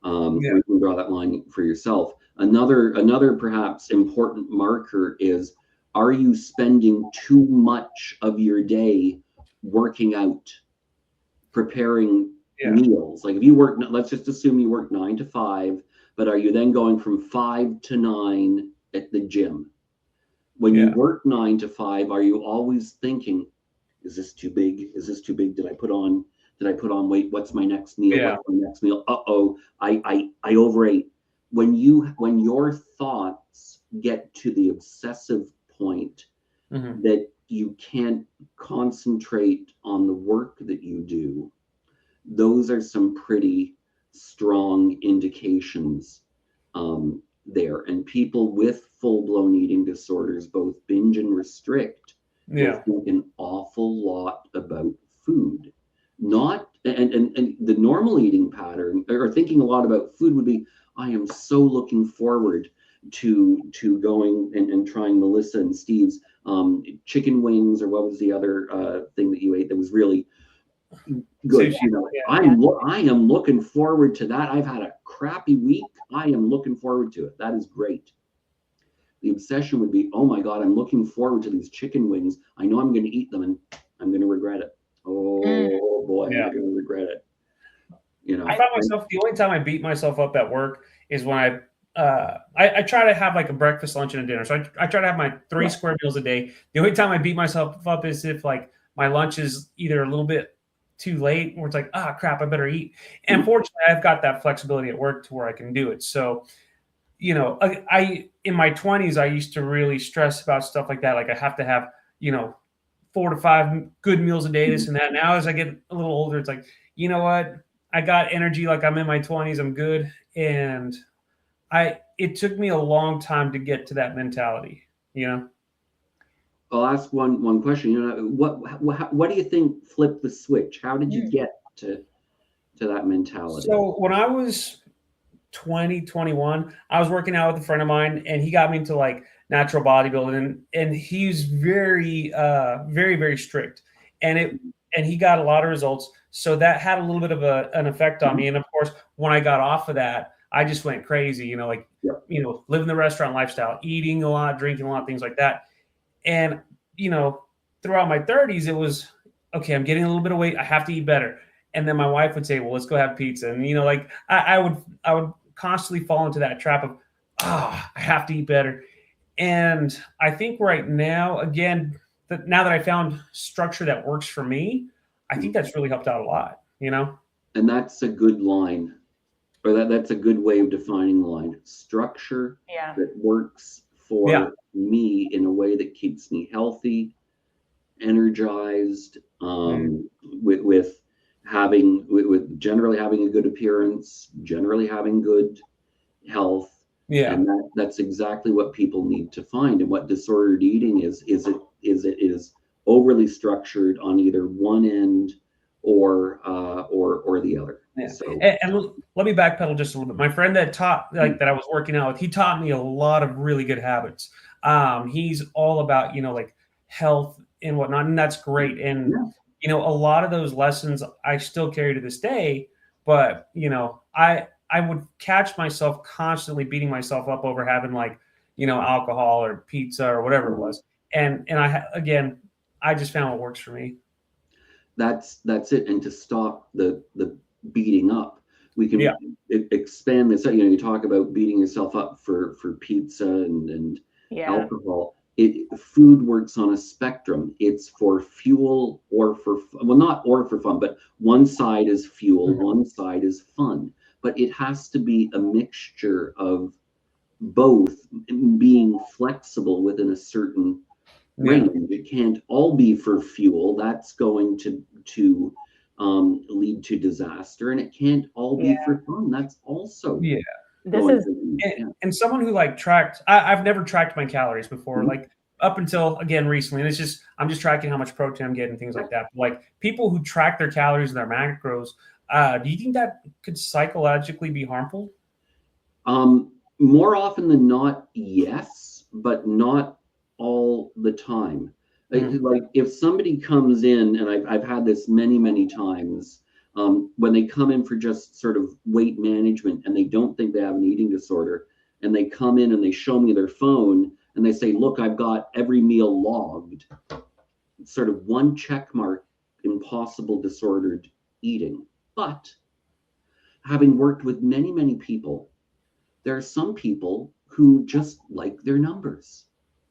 you can draw that line for yourself. Another perhaps important marker is, are you spending too much of your day working out, preparing meals? Like if you work, let's just assume you work 9 to 5, but are you then going from 5 to 9 at the gym? When you work 9 to 5, are you always thinking, is this too big? Is this too big? Did I put on weight? What's my next meal? What's my next meal? I overate. When your thoughts get to the obsessive point that you can't concentrate on the work that you do, those are some pretty strong indications there. And people with full-blown eating disorders, both binge and restrict, will think an awful lot about food. Not and the normal eating pattern, or thinking a lot about food, would be, I am so looking forward to going and trying Melissa and Steve's chicken wings, or what was the other thing that you ate that was really good? I am looking forward to that. I've had a crappy week. I am looking forward to it. That is great. The obsession would be, oh my God, I'm looking forward to these chicken wings. I know I'm going to eat them and I'm going to regret it. Oh boy, I'm going to regret it. I found myself, the only time I beat myself up at work is when I try to have like a breakfast, lunch, and a dinner. So I try to have my 3 square meals a day. The only time I beat myself up is if like my lunch is either a little bit too late, or it's like, crap, I better eat. And fortunately, I've got that flexibility at work to where I can do it. So, I in my 20s, I used to really stress about stuff like that. Like I have to have, 4 to 5 good meals a day, this and that. Now, as I get a little older, it's like, you know what? I got energy like I'm in my 20s. I'm good. And it took me a long time to get to that mentality, I'll ask one question. What do you think flipped the switch? How did you get to that mentality? So when I was 21, I was working out with a friend of mine, and he got me into like natural bodybuilding, and he's very, very, very strict. and he got a lot of results. So that had a little bit of an effect on me. And of course, when I got off of that, I just went crazy, living the restaurant lifestyle, eating a lot, drinking a lot, things like that. And, throughout my 30s, it was, okay, I'm getting a little bit of weight. I have to eat better. And then my wife would say, well, let's go have pizza. And, I would constantly fall into that trap of, I have to eat better. And I think right now, again, now that I found structure that works for me, I think that's really helped out a lot, And that's a good line, or that's a good way of defining the line. Structure that works for me in a way that keeps me healthy, energized, with generally having a good appearance, generally having good health. Yeah. And that's exactly what people need to find. And what disordered eating is it is overly structured on either one end or the other. Yeah. So, and let me backpedal just a little bit. My friend that that I was working out with, he taught me a lot of really good habits. He's all about, health and whatnot, and that's great. And, a lot of those lessons I still carry to this day, but, I would catch myself constantly beating myself up over having alcohol or pizza or whatever it was. And I just found what works for me. That's it. And to stop the beating up, we can expand this. You talk about beating yourself up for pizza and alcohol. Food works on a spectrum. It's for fuel or not for fun, but one side is fuel, one side is fun. But it has to be a mixture of both, being flexible within a certain range. It can't all be for fuel. That's going to lead to disaster, and it can't all be for fun. That's also and someone who tracked. I've never tracked my calories before, up until again recently. And it's just I'm just tracking how much protein I'm getting, things like that. But, people who track their calories and their macros. Do you think that could psychologically be harmful? More often than not, yes, but not all the time. Like if somebody comes in, and I've had this many times, when they come in for just sort of weight management and they don't think they have an eating disorder, and they come in and they show me their phone and they say, look, I've got every meal logged. It's sort of one check mark in possible disordered eating. But having worked with many people, there are some people who just like their numbers.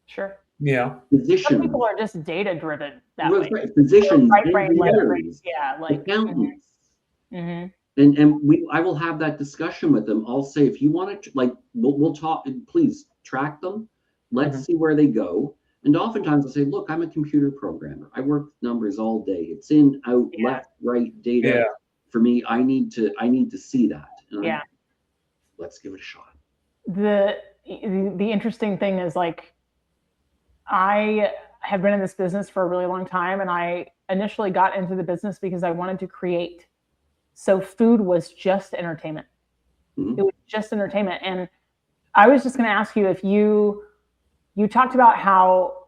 Sure. Yeah. Physicians. Some people are just data driven that way. Right. Physicians, engineers, accountants. And I will have that discussion with them. I'll say, if you want to, we'll talk, please track them. Let's see where they go. And oftentimes I'll say, look, I'm a computer programmer. I work with numbers all day. It's in, out, left, right data. Yeah. For me, I need to see that. And let's give it a shot. The interesting thing is, I have been in this business for a really long time, and I initially got into the business because I wanted to create. So food was just entertainment. It was just entertainment. And I was just going to ask you, if you talked about how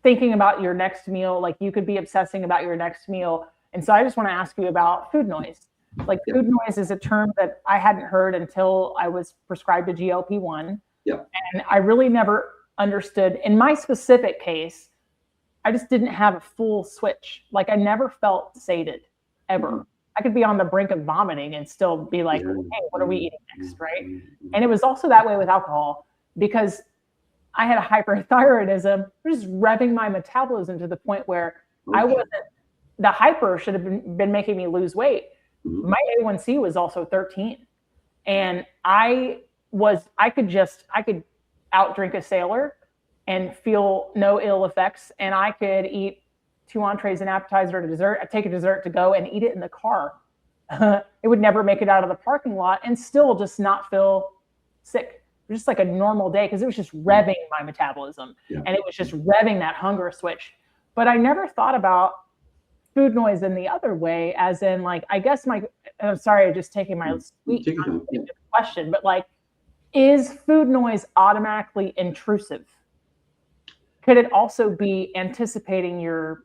thinking about your next meal, you could be obsessing about your next meal. And so I just want to ask you about food noise. Food noise is a term that I hadn't heard until I was prescribed a GLP-1. Yeah. And I really never understood. In my specific case, I just didn't have a full switch. I never felt sated, ever. I could be on the brink of vomiting and still be like, hey, what are we eating next, right? And it was also that way with alcohol, because I had a hyperthyroidism, just revving my metabolism to the point where I wasn't, the hyper should have been making me lose weight. My A1C was also 13. And I could outdrink a sailor and feel no ill effects. And I could eat 2 entrees, an appetizer, and a dessert. I'd take a dessert to go and eat it in the car. It would never make it out of the parking lot and still just not feel sick. It was just like a normal day, because it was just revving my metabolism. And it was just revving that hunger switch. But I never thought about food noise in the other way, as in, I guess I'm sorry, I'm just taking my sweet question, but is food noise automatically intrusive? Could it also be anticipating your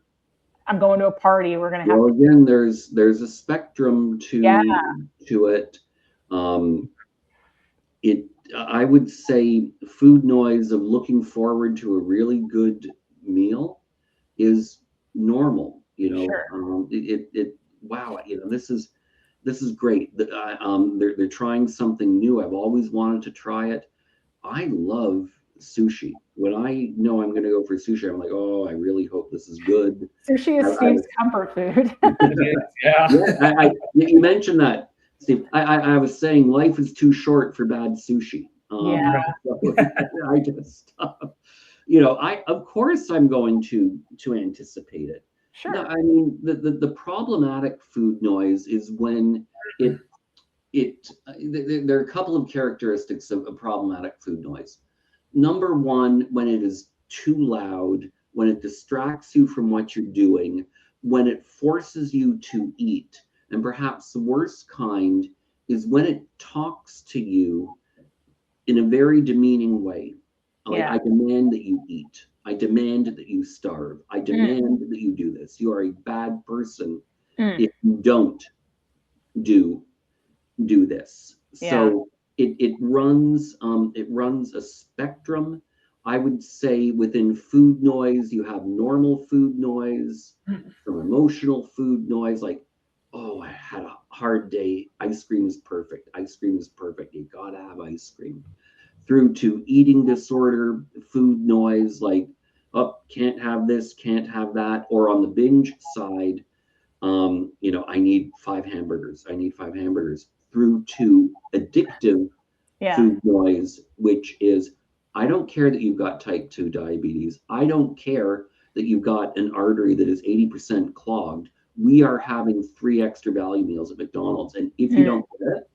I'm going to a party. We're going to have. Well, again, there's a spectrum to it. I would say food noise of looking forward to a really good meal is normal. Sure. Wow, this is great. They're trying something new. I've always wanted to try it. I love sushi. When I know I'm going to go for sushi, I'm like, oh, I really hope this is good. Sushi is Steve's comfort food. Yeah. You mentioned that, Steve. I was saying life is too short for bad sushi. Yeah. So I just, of course I'm going to anticipate it. Sure. I mean, the problematic food noise is when there are a couple of characteristics of problematic food noise. Number one, when it is too loud, when it distracts you from what you're doing, when it forces you to eat, and perhaps the worst kind is when it talks to you in a very demeaning way. Like, I demand that you eat. I demand that you starve. I demand that you do this. You are a bad person if you don't do this. So it runs a spectrum. I would say within food noise, you have normal food noise, some emotional food noise, like, oh, I had a hard day. Ice cream is perfect. Ice cream is perfect. You gotta have ice cream. Through to eating disorder, food noise, like, oh, can't have this, can't have that. Or on the binge side, I need 5 hamburgers. I need 5 hamburgers. Through to addictive food noise, which is, I don't care that you've got type 2 diabetes. I don't care that you've got an artery that is 80% clogged. We are having 3 extra value meals at McDonald's. And if you don't get it,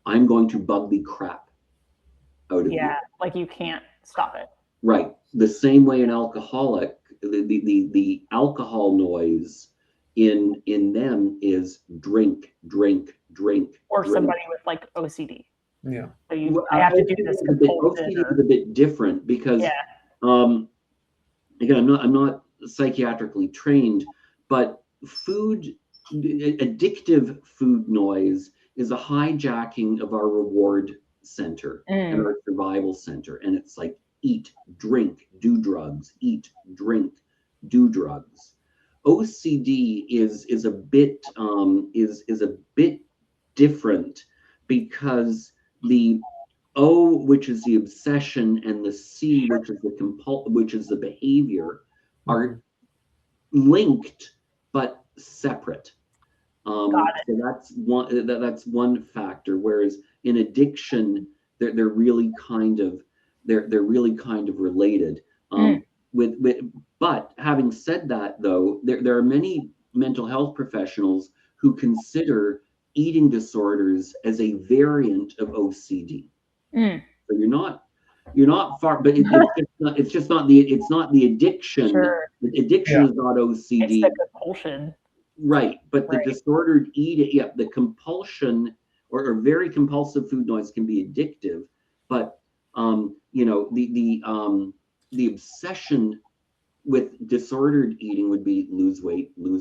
I'm going to bug the crap out of you. Yeah, like you can't stop it. Right. The same way an alcoholic, the alcohol noise in them is drink. Or drink. somebody with like OCD. Yeah. So I have to do this. OCD is a bit different because, again, I'm not psychiatrically trained, but addictive food noise is a hijacking of our reward center and our survival center, and it's like, eat, drink, do drugs. Eat, drink, do drugs. OCD is a bit different because the O, which is the obsession, and the C, which is the behavior, are linked but separate. So that's one factor. Whereas in addiction, they're really kind of related. But having said that, though, there are many mental health professionals who consider eating disorders as a variant of OCD. So you're not far, but it's not the addiction. Sure. The addiction is not OCD. It's the compulsion. Right, but the disordered eating, the compulsion or very compulsive food noise can be addictive, but the obsession with disordered eating would be lose weight, and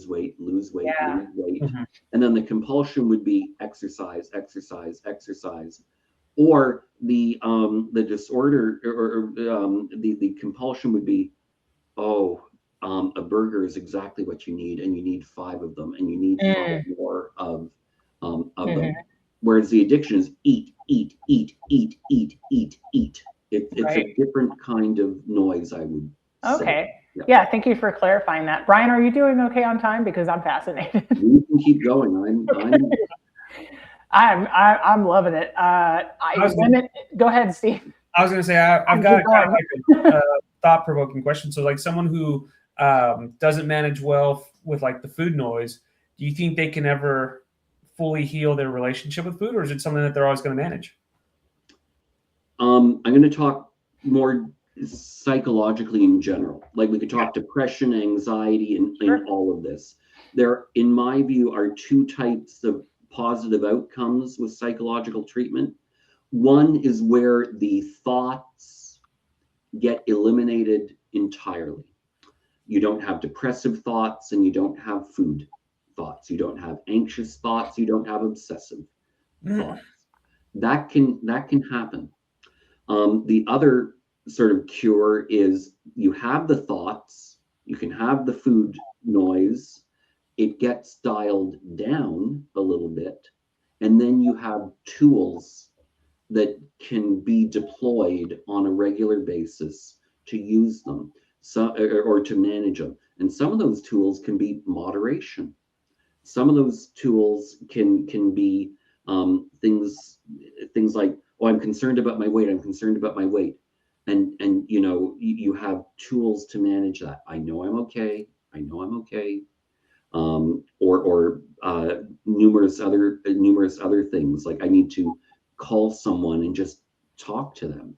then the compulsion would be exercise, or the disorder or the compulsion would be, a burger is exactly what you need, and you need 5 of them, and you need 5 more of them. Whereas the addiction is eat. It's a different kind of noise, I would say. Okay. Yeah, thank you for clarifying that. Brian, are you doing okay on time? Because I'm fascinated. We can keep going. I'm loving it. Go ahead, Steve. I was going to say, I've got kind of like a thought-provoking question. So like someone who doesn't manage well with like the food noise, do you think they can ever fully heal their relationship with food, or is it something that they're always going to manage? I'm going to talk more psychologically in general. Like we could talk depression, anxiety, and all of this. There, in my view, are 2 types of positive outcomes with psychological treatment. One is where the thoughts get eliminated entirely. You don't have depressive thoughts, and you don't have food thoughts. You don't have anxious thoughts. You don't have obsessive thoughts. That can happen. The other sort of cure is you have the thoughts, you can have the food noise, it gets dialed down a little bit, and then you have tools that can be deployed on a regular basis to use them, or to manage them. And some of those tools can be moderation. Some of those tools can be things like, oh, I'm concerned about my weight. I'm concerned about my weight. And you have tools to manage that. I know I'm okay. I know I'm okay. Or numerous other things, like I need to call someone and just talk to them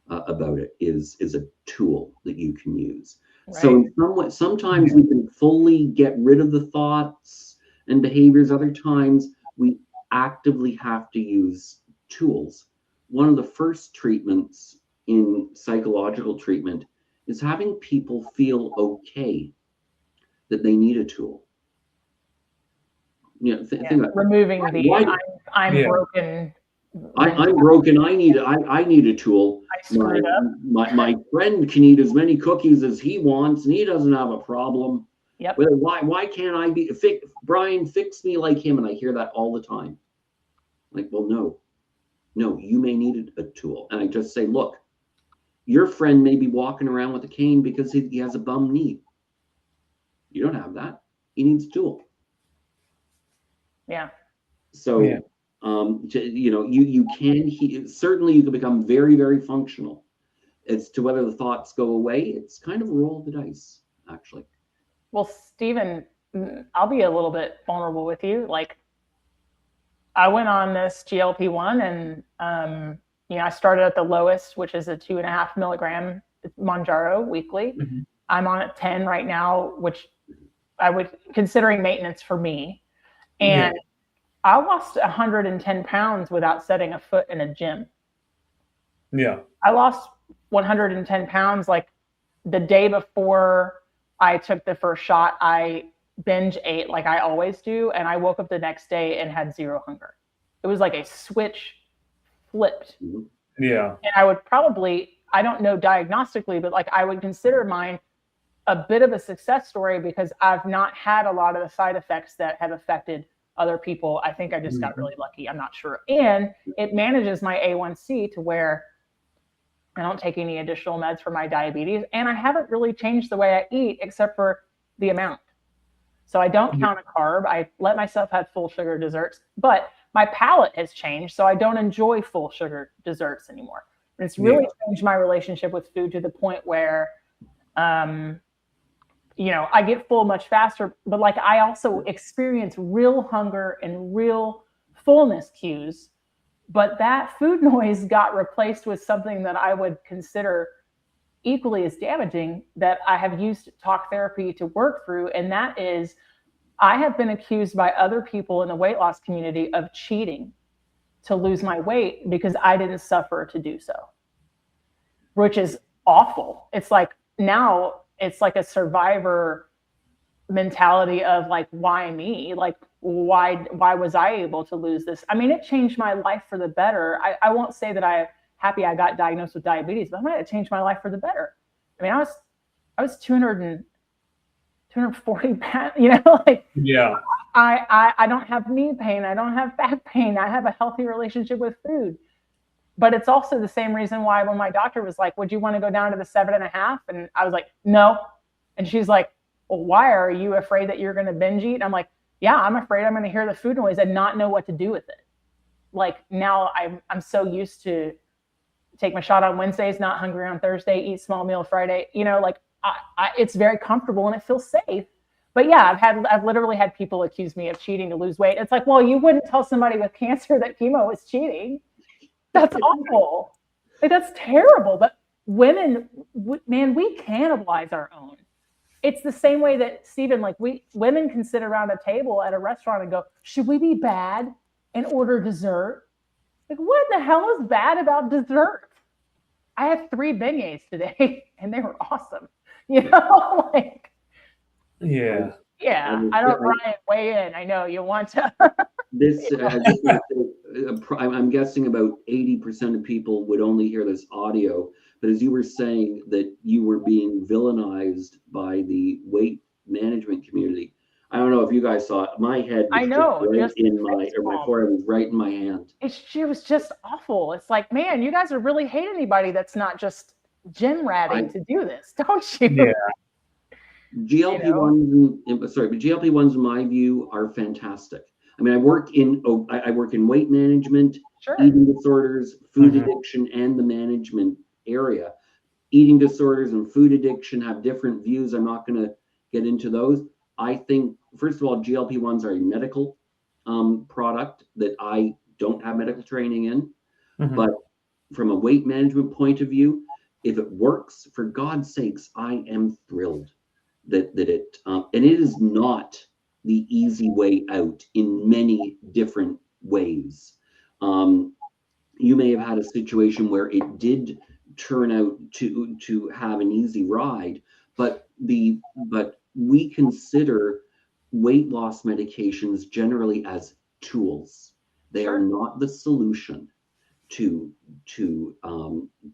about it is a tool that you can use. Right. So sometimes we can fully get rid of the thoughts and behaviors. Other times we actively have to use tools. One of the first treatments in psychological treatment is having people feel okay that they need a tool. Think about removing the I'm broken. I'm broken. I need a tool. My friend can eat as many cookies as he wants, and he doesn't have a problem. Yep. Why can't I be Brian? Fix me like him, and I hear that all the time. Like, well, no, you may need a tool, and I just say, look, your friend may be walking around with a cane because he has a bum knee. You don't have that. He needs a tool. Yeah. So. Yeah. You can certainly you can become very, very functional. As to whether the thoughts go away, it's kind of a roll of the dice, actually. Well, Stephen, I'll be a little bit vulnerable with you. Like, I went on this GLP-1 and I started at the lowest, which is a 2.5 milligram Mounjaro weekly. Mm-hmm. I'm on at 10 right now, which I would considering maintenance for me. And I lost 110 pounds without setting a foot in a gym. Yeah. I lost 110 pounds like the day before I took the first shot. I binge ate like I always do. And I woke up the next day and had zero hunger. It was like a switch flipped. Yeah. And I would probably, I don't know diagnostically, but like I would consider mine a bit of a success story because I've not had a lot of the side effects that have affected other people. I think I just got really lucky. I'm not sure. And it manages my A1C to where I don't take any additional meds for my diabetes. And I haven't really changed the way I eat except for the amount. So I don't count a carb. I let myself have full sugar desserts, but my palate has changed. So I don't enjoy full sugar desserts anymore. And it's really changed my relationship with food to the point where, I get full much faster, but like I also experience real hunger and real fullness cues. But that food noise got replaced with something that I would consider equally as damaging that I have used talk therapy to work through. And that is, I have been accused by other people in the weight loss community of cheating to lose my weight because I didn't suffer to do so, which is awful. It's like now it's like a survivor mentality of like, why me? Like, why was I able to lose this? I mean, it changed my life for the better. I won't say that I'm happy I got diagnosed with diabetes, but I might have changed my life for the better. I mean, I was 240 pounds, like, yeah. I don't have knee pain. I don't have back pain. I have a healthy relationship with food. But it's also the same reason why when my doctor was like, would you want to go down to the 7.5? And I was like, no. And she's like, well, why? Are you afraid that you're going to binge eat? And I'm like, yeah, I'm afraid I'm going to hear the food noise and not know what to do with it. Like now I'm so used to take my shot on Wednesdays, not hungry on Thursday, eat small meal Friday, like it's very comfortable and it feels safe. But yeah, I've literally had people accuse me of cheating to lose weight. It's like, well, you wouldn't tell somebody with cancer that chemo is cheating. That's awful. Like, that's terrible. But women, man, we cannibalize our own. It's the same way that, Stephen, like women can sit around a table at a restaurant and go, should we be bad and order dessert? Like, what the hell is bad about dessert? I had 3 beignets today and they were awesome. Like, Yeah. I don't, Brian, weigh in. I know you want to. This, I'm guessing about 80% of people would only hear this audio, but as you were saying that you were being villainized by the weight management community, I don't know if you guys saw it. My head was my forehead was right in my hand. It was just awful. It's like, man, you guys really hate anybody that's not just gym ratting to do this, don't you? Yeah. GLP-1s in my view are fantastic. I mean, I work in weight management, eating disorders, food addiction, and the management area. Eating disorders and food addiction have different views. I'm not going to get into those. I think, first of all, GLP-1s are a medical product that I don't have medical training in. But from a weight management point of view, if it works, for God's sakes, I am thrilled that it, and it is not the easy way out in many different ways. You may have had a situation where it did turn out to have an easy ride, but we consider weight loss medications generally as tools. They are not the solution to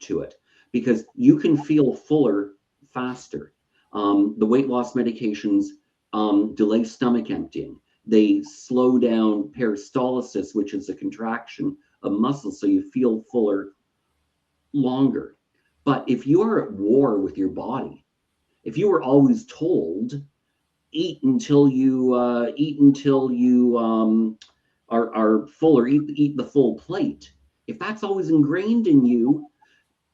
it, because you can feel fuller faster. The weight loss medications delay stomach emptying. They slow down peristalsis, which is a contraction of muscles, so you feel fuller longer. But if you are at war with your body, if you were always told eat until you are full, or eat the full plate, if that's always ingrained in you,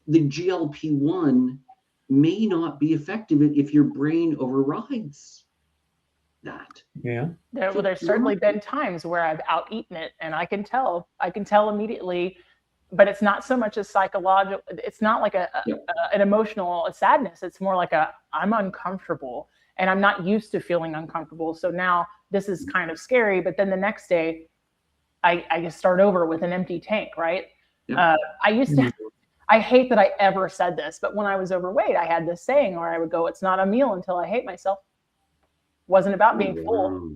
the GLP-1 may not be effective if your brain overrides that. Yeah. There's certainly been times where I've out-eaten it, and I can tell immediately, but it's not so much a psychological, it's not like an emotional sadness. It's more like I'm uncomfortable, and I'm not used to feeling uncomfortable. So now this is kind of scary, but then the next day I just start over with an empty tank, right? I used to, I hate that I ever said this, but when I was overweight, I had this saying where I would go, it's not a meal until I hate myself. Wasn't about being full.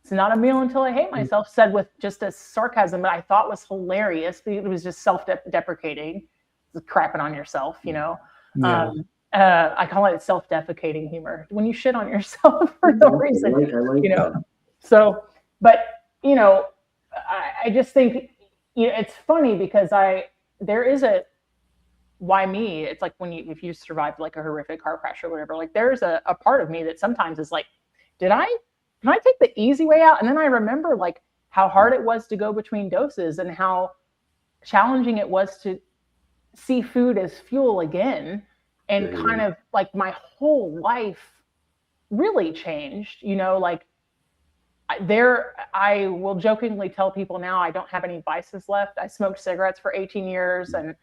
It's not a meal until I hate myself, said with just a sarcasm that I thought was hilarious. It was just self-deprecating, crapping on yourself, you know. Yeah. I call it self-defecating humor, when you shit on yourself for no reason, you know. That. So, but you know, I just think, you know, it's funny because there is a, why me? It's like if you survived like a horrific car crash or whatever, like there's a part of me that sometimes is like, can I take the easy way out? And then I remember like how hard it was to go between doses and how challenging it was to see food as fuel again. And kind of like my whole life really changed, you know, like I will jokingly tell people now I don't have any vices left. I smoked cigarettes for 18 years, and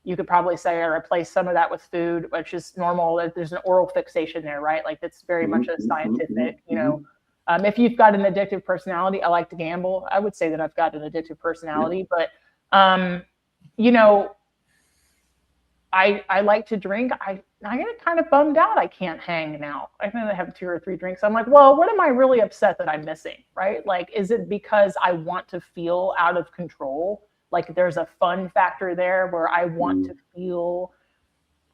you could probably say I replaced some of that with food, which is normal. There's an oral fixation there, right? Like that's very much a scientific, you know. If you've got an addictive personality, I like to gamble. I would say that I've got an addictive personality, but you know, I like to drink. I get kind of bummed out I can't hang now. I think I have 2 or 3 drinks. I'm like, well, what am I really upset that I'm missing, right? Like, is it because I want to feel out of control? Like there's a fun factor there where I want to feel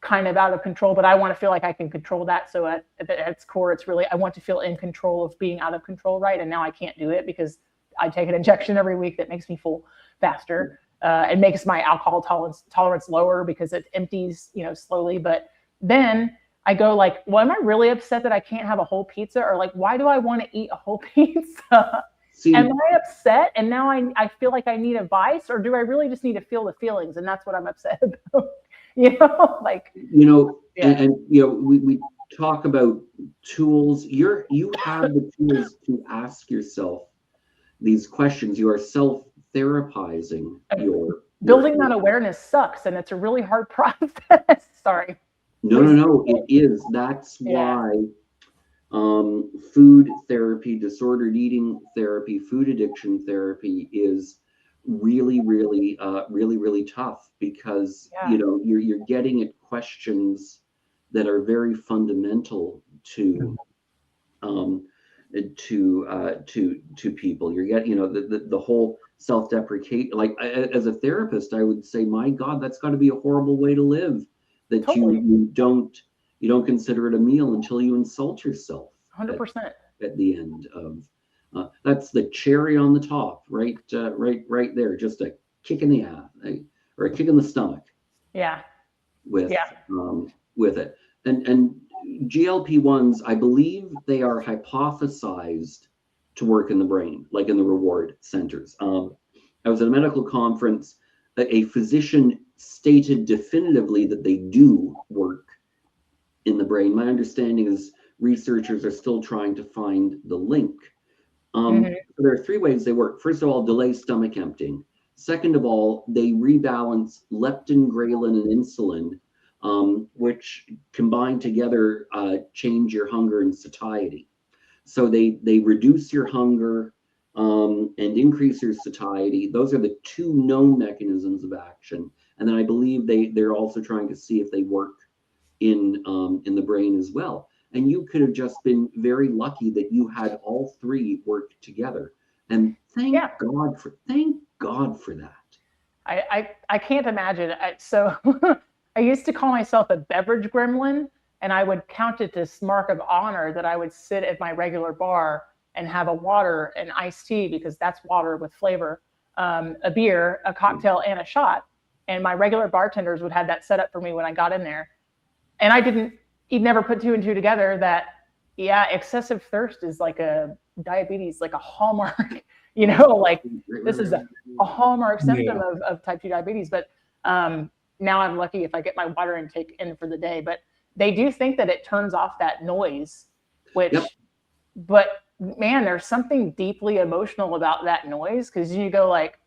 kind of out of control, but I want to feel like I can control that. So at its core, it's really, I want to feel in control of being out of control, right? And now I can't do it because I take an injection every week that makes me full faster. It makes my alcohol tolerance lower because it empties, you know, slowly. But then I go like, well, am I really upset that I can't have a whole pizza? Or like, why do I want to eat a whole pizza? Am I upset? And now I feel like I need a vice, or do I really just need to feel the feelings? And that's what I'm upset about. You know, like, you know, and you know, we talk about tools. You have the tools to ask yourself these questions. You are self-therapizing building that awareness sucks, and it's a really hard process. Sorry. No, it is. That's why food therapy, disordered eating therapy, food addiction therapy is really tough, because you know, you're getting at questions that are very fundamental to to people. You're getting, the whole self-deprecate. Like as a therapist, I would say, my God, that's got to be a horrible way to live. That Totally. you don't consider it a meal until you insult yourself. 100%. At the end of that's the cherry on the top, right there, just a kick in the ass, or a kick in the stomach. Yeah. With it. And GLP-1s, I believe they are hypothesized to work in the brain, like in the reward centers. I was at a medical conference. A physician stated definitively that they do work in the brain. My understanding is researchers are still trying to find the link. There are three ways they work. First of all, delay stomach emptying. Second of all, they rebalance leptin, ghrelin, and insulin, which combined together change your hunger and satiety. So they reduce your hunger and increase your satiety. Those are the two known mechanisms of action. And then I believe they're also trying to see if they work in the brain as well. And you could have just been very lucky that you had all three work together. And thank God for that. I can't imagine. So I used to call myself a beverage gremlin, and I would count it as mark of honor that I would sit at my regular bar and have a water, an iced tea, because that's water with flavor, a beer, a cocktail, and a shot. And my regular bartenders would have that set up for me when I got in there. And he'd never put two and two together that, excessive thirst is like a diabetes, like a hallmark, like this is a hallmark symptom of type 2 diabetes. But now I'm lucky if I get my water intake in for the day. But they do think that it turns off that noise, but man, there's something deeply emotional about that noise, because you go like,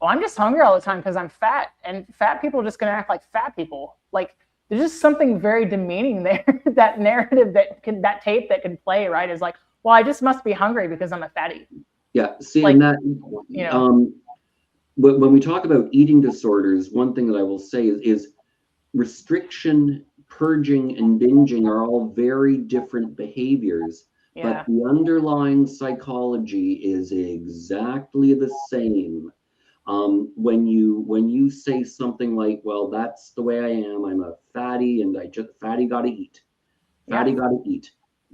well, I'm just hungry all the time because I'm fat, and fat people are just going to act like fat people. Like, there's just something very demeaning there. That narrative that tape that can play, right, is like, well, I just must be hungry because I'm a fatty. Yeah. See, like, and that, when we talk about eating disorders, one thing that I will say is restriction, purging, and binging are all very different behaviors, but the underlying psychology is exactly the same. When you say something like, well, that's the way I am, I'm a fatty and fatty gotta eat.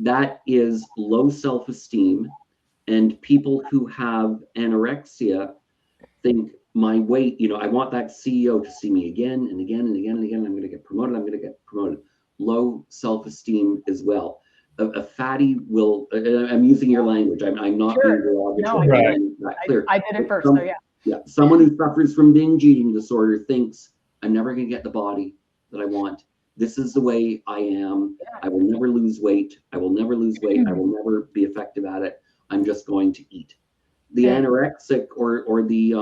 That is low self-esteem. And people who have anorexia think, my weight, I want that CEO to see me again and again and again and again. I'm going to get promoted. Low self-esteem as well. A fatty will, I'm using your language. I'm not being derogatory. No, I did it first, so yeah. Yeah, someone who suffers from binge eating disorder thinks, I'm never going to get the body that I want. This is the way I am. I will never lose weight. I will never be effective at it. I'm just going to eat. The anorexic or the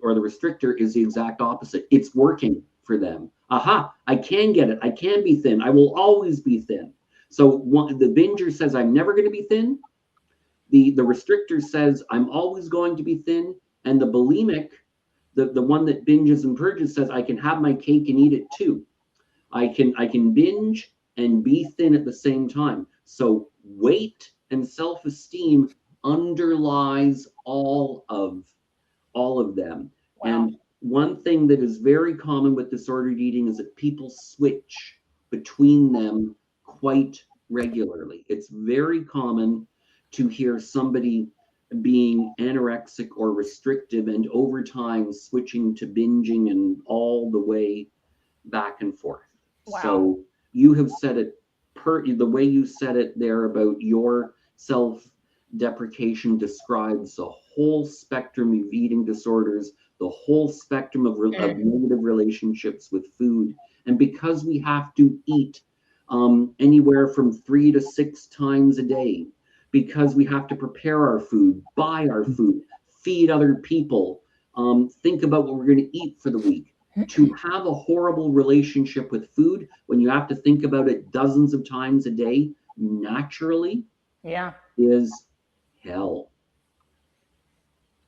restrictor is the exact opposite. It's working for them. Aha, I can get it. I can be thin. I will always be thin. So the binger says, I'm never going to be thin. The restrictor says, I'm always going to be thin. And the bulimic, the one that binges and purges, says, I can have my cake and eat it too. I can binge and be thin at the same time. So weight and self-esteem underlies all of them. Wow. And one thing that is very common with disordered eating is that people switch between them quite regularly. It's very common to hear somebody being anorexic or restrictive and over time switching to binging and all the way back and forth. Wow. So you have said it the way you said it there about your self-deprecation describes the whole spectrum of eating disorders, the whole spectrum of negative relationships with food. And because we have to eat anywhere from 3 to 6 times a day, because we have to prepare our food, buy our food, feed other people, think about what we're going to eat for the week. To have a horrible relationship with food when you have to think about it dozens of times a day naturally is hell.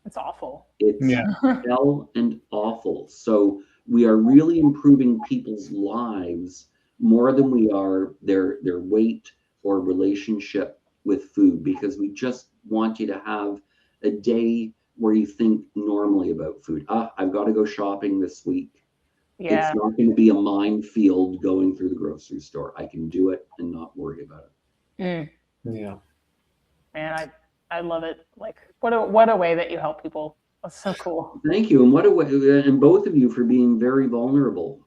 It's awful. It's hell and awful. So we are really improving people's lives more than we are their weight or relationship with food, because we just want you to have a day where you think normally about food. I've got to go shopping this week. Yeah. It's not going to be a minefield going through the grocery store. I can do it and not worry about it. Yeah. Man, I love it. Like, what a way that you help people. That's so cool. Thank you, and what a way, and both of you for being very vulnerable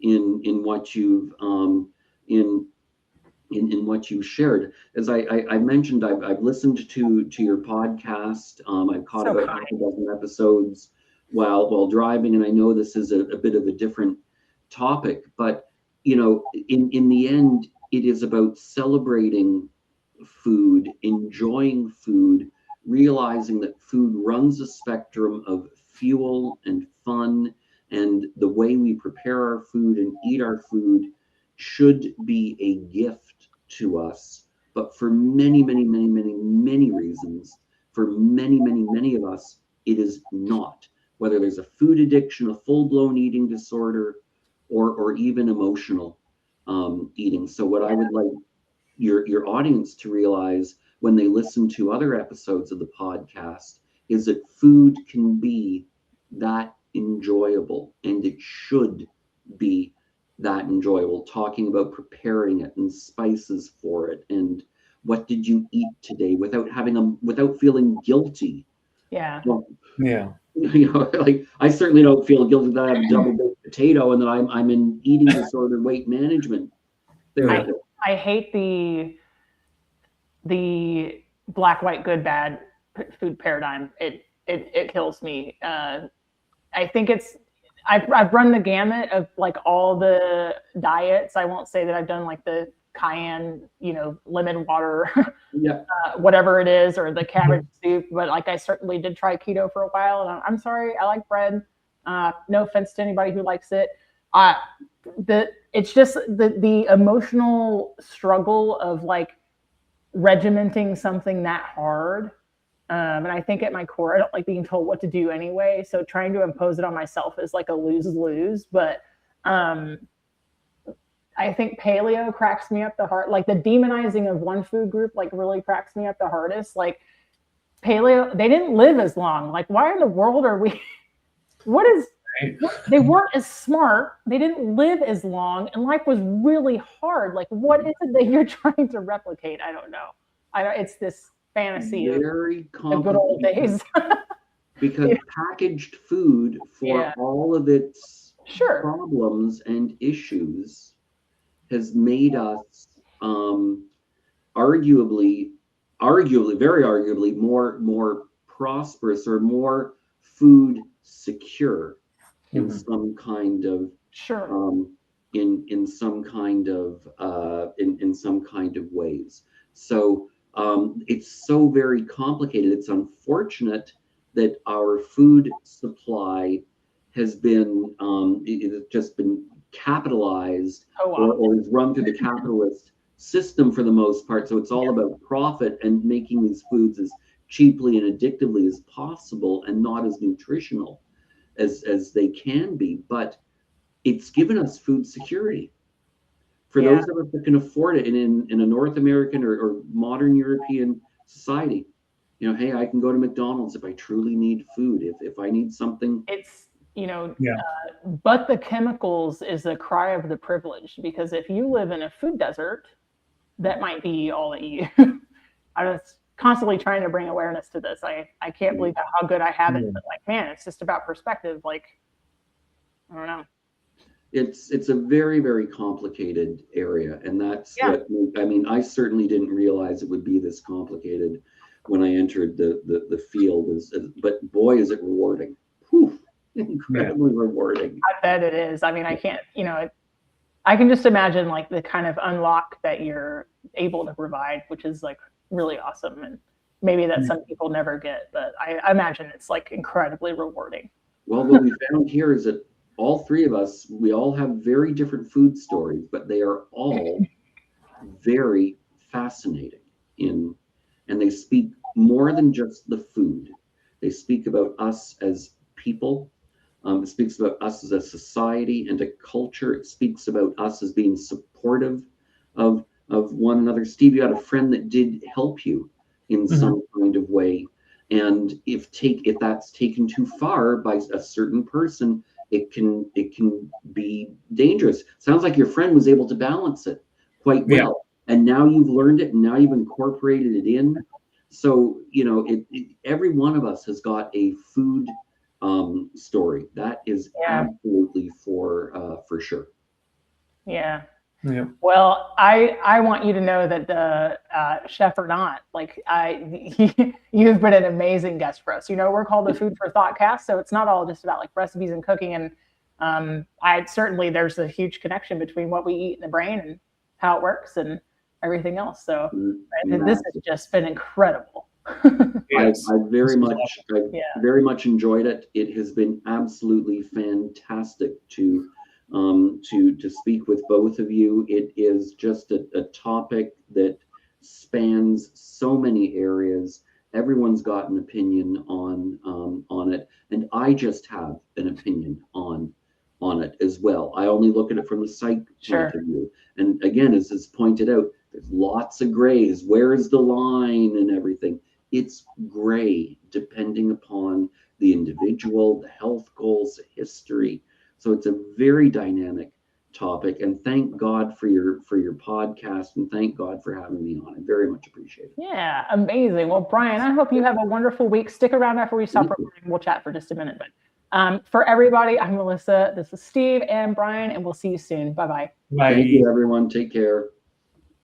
in what you've in what you shared. As I mentioned, I've listened to your podcast. I've caught about half a dozen episodes while driving, and I know this is a bit of a different topic, but in the end, it is about celebrating food, enjoying food, realizing that food runs a spectrum of fuel and fun, and the way we prepare our food and eat our food should be a gift to us. But for many, many, many, many, many reasons, for many, many, many of us, it is not. Whether there's a food addiction, a full-blown eating disorder, or even emotional eating. So what I would like your audience to realize when they listen to other episodes of the podcast is that food can be that enjoyable, and it should be that enjoyable. Talking about preparing it and spices for it, and what did you eat today, without feeling guilty. Yeah. Well, yeah. Like, I certainly don't feel guilty that I have a double baked potato and that I'm in eating disorder weight management therapy. I hate the black, white, good, bad food paradigm. It kills me. I think I've run the gamut of like all the diets. I won't say that I've done like the cayenne, lemon water, Yeah. whatever it is, or the cabbage soup. But like, I certainly did try keto for a while, and I'm sorry, I like bread. No offense to anybody who likes it. It's just the emotional struggle of like regimenting something that hard. And I think at my core, I don't like being told what to do anyway. So trying to impose it on myself is like a lose-lose. But I think paleo cracks me up the heart. Like the demonizing of one food group, like really cracks me up the hardest. Like paleo, they didn't live as long. Like, why in the world are we? They weren't as smart. They didn't live as long, and life was really hard. Like, what is it that you're trying to replicate? I don't know. It's this fantasy very of the good old days. Because packaged food, for all of its problems and issues, has made us arguably, very arguably, more prosperous or more food secure in some kind of in some kind of ways. So it's so very complicated. It's unfortunate that our food supply has been it's just been capitalized or is run through the capitalist system for the most part. So it's all about profit and making these foods as cheaply and addictively as possible, and not as nutritional as they can be. But it's given us food security for those of us that can afford it. And in a North American or modern European society, hey, I can go to McDonald's if I truly need food, if I need something. It's but the chemicals is a cry of the privileged, because if you live in a food desert, that might be all that you I was constantly trying to bring awareness to this. I can't believe how good I have it, but like, man, it's just about perspective. Like, I don't know. It's a very, very complicated area, and that's what I certainly didn't realize it would be this complicated when I entered the field. But boy, is it rewarding! Whew, incredibly rewarding. I bet it is. I mean, I can't. I can just imagine like the kind of unlock that you're able to provide, which is like really awesome, and maybe that some people never get. But I imagine it's like incredibly rewarding. Well, what we found here is that all three of us, we all have very different food stories, but they are all very fascinating and they speak more than just the food. They speak about us as people. It speaks about us as a society and a culture. It speaks about us as being supportive of one another. Steve, you had a friend that did help you in some kind of way. And if that's taken too far by a certain person, it can be dangerous. Sounds like your friend was able to balance it quite well. And now you've learned it, and now you've incorporated it in. So, every one of us has got a food story. That is absolutely for sure. Yeah. Yeah. Well, I want you to know that the chef or not, you've been an amazing guest for us. We're called the Food for ThoughtCast, so it's not all just about like recipes and cooking. And there's a huge connection between what we eat in the brain and how it works and everything else. So this has just been incredible. Yes. I very much enjoyed it. It has been absolutely fantastic to speak with both of you. It is just a topic that spans so many areas. Everyone's got an opinion on it, and I just have an opinion on it as well. I only look at it from the psych point of view. And again, as is pointed out, there's lots of grays. Where's the line and everything? It's gray depending upon the individual, the health goals, the history. So it's a very dynamic topic, and thank God for your podcast, and thank God for having me on. I very much appreciate it. Yeah, amazing. Well, Brian, I hope you have a wonderful week. Stick around after we stop recording. We'll chat for just a minute. But for everybody, I'm Melissa. This is Steve and Brian, and we'll see you soon. Bye-bye. Bye. Thank you, everyone. Take care.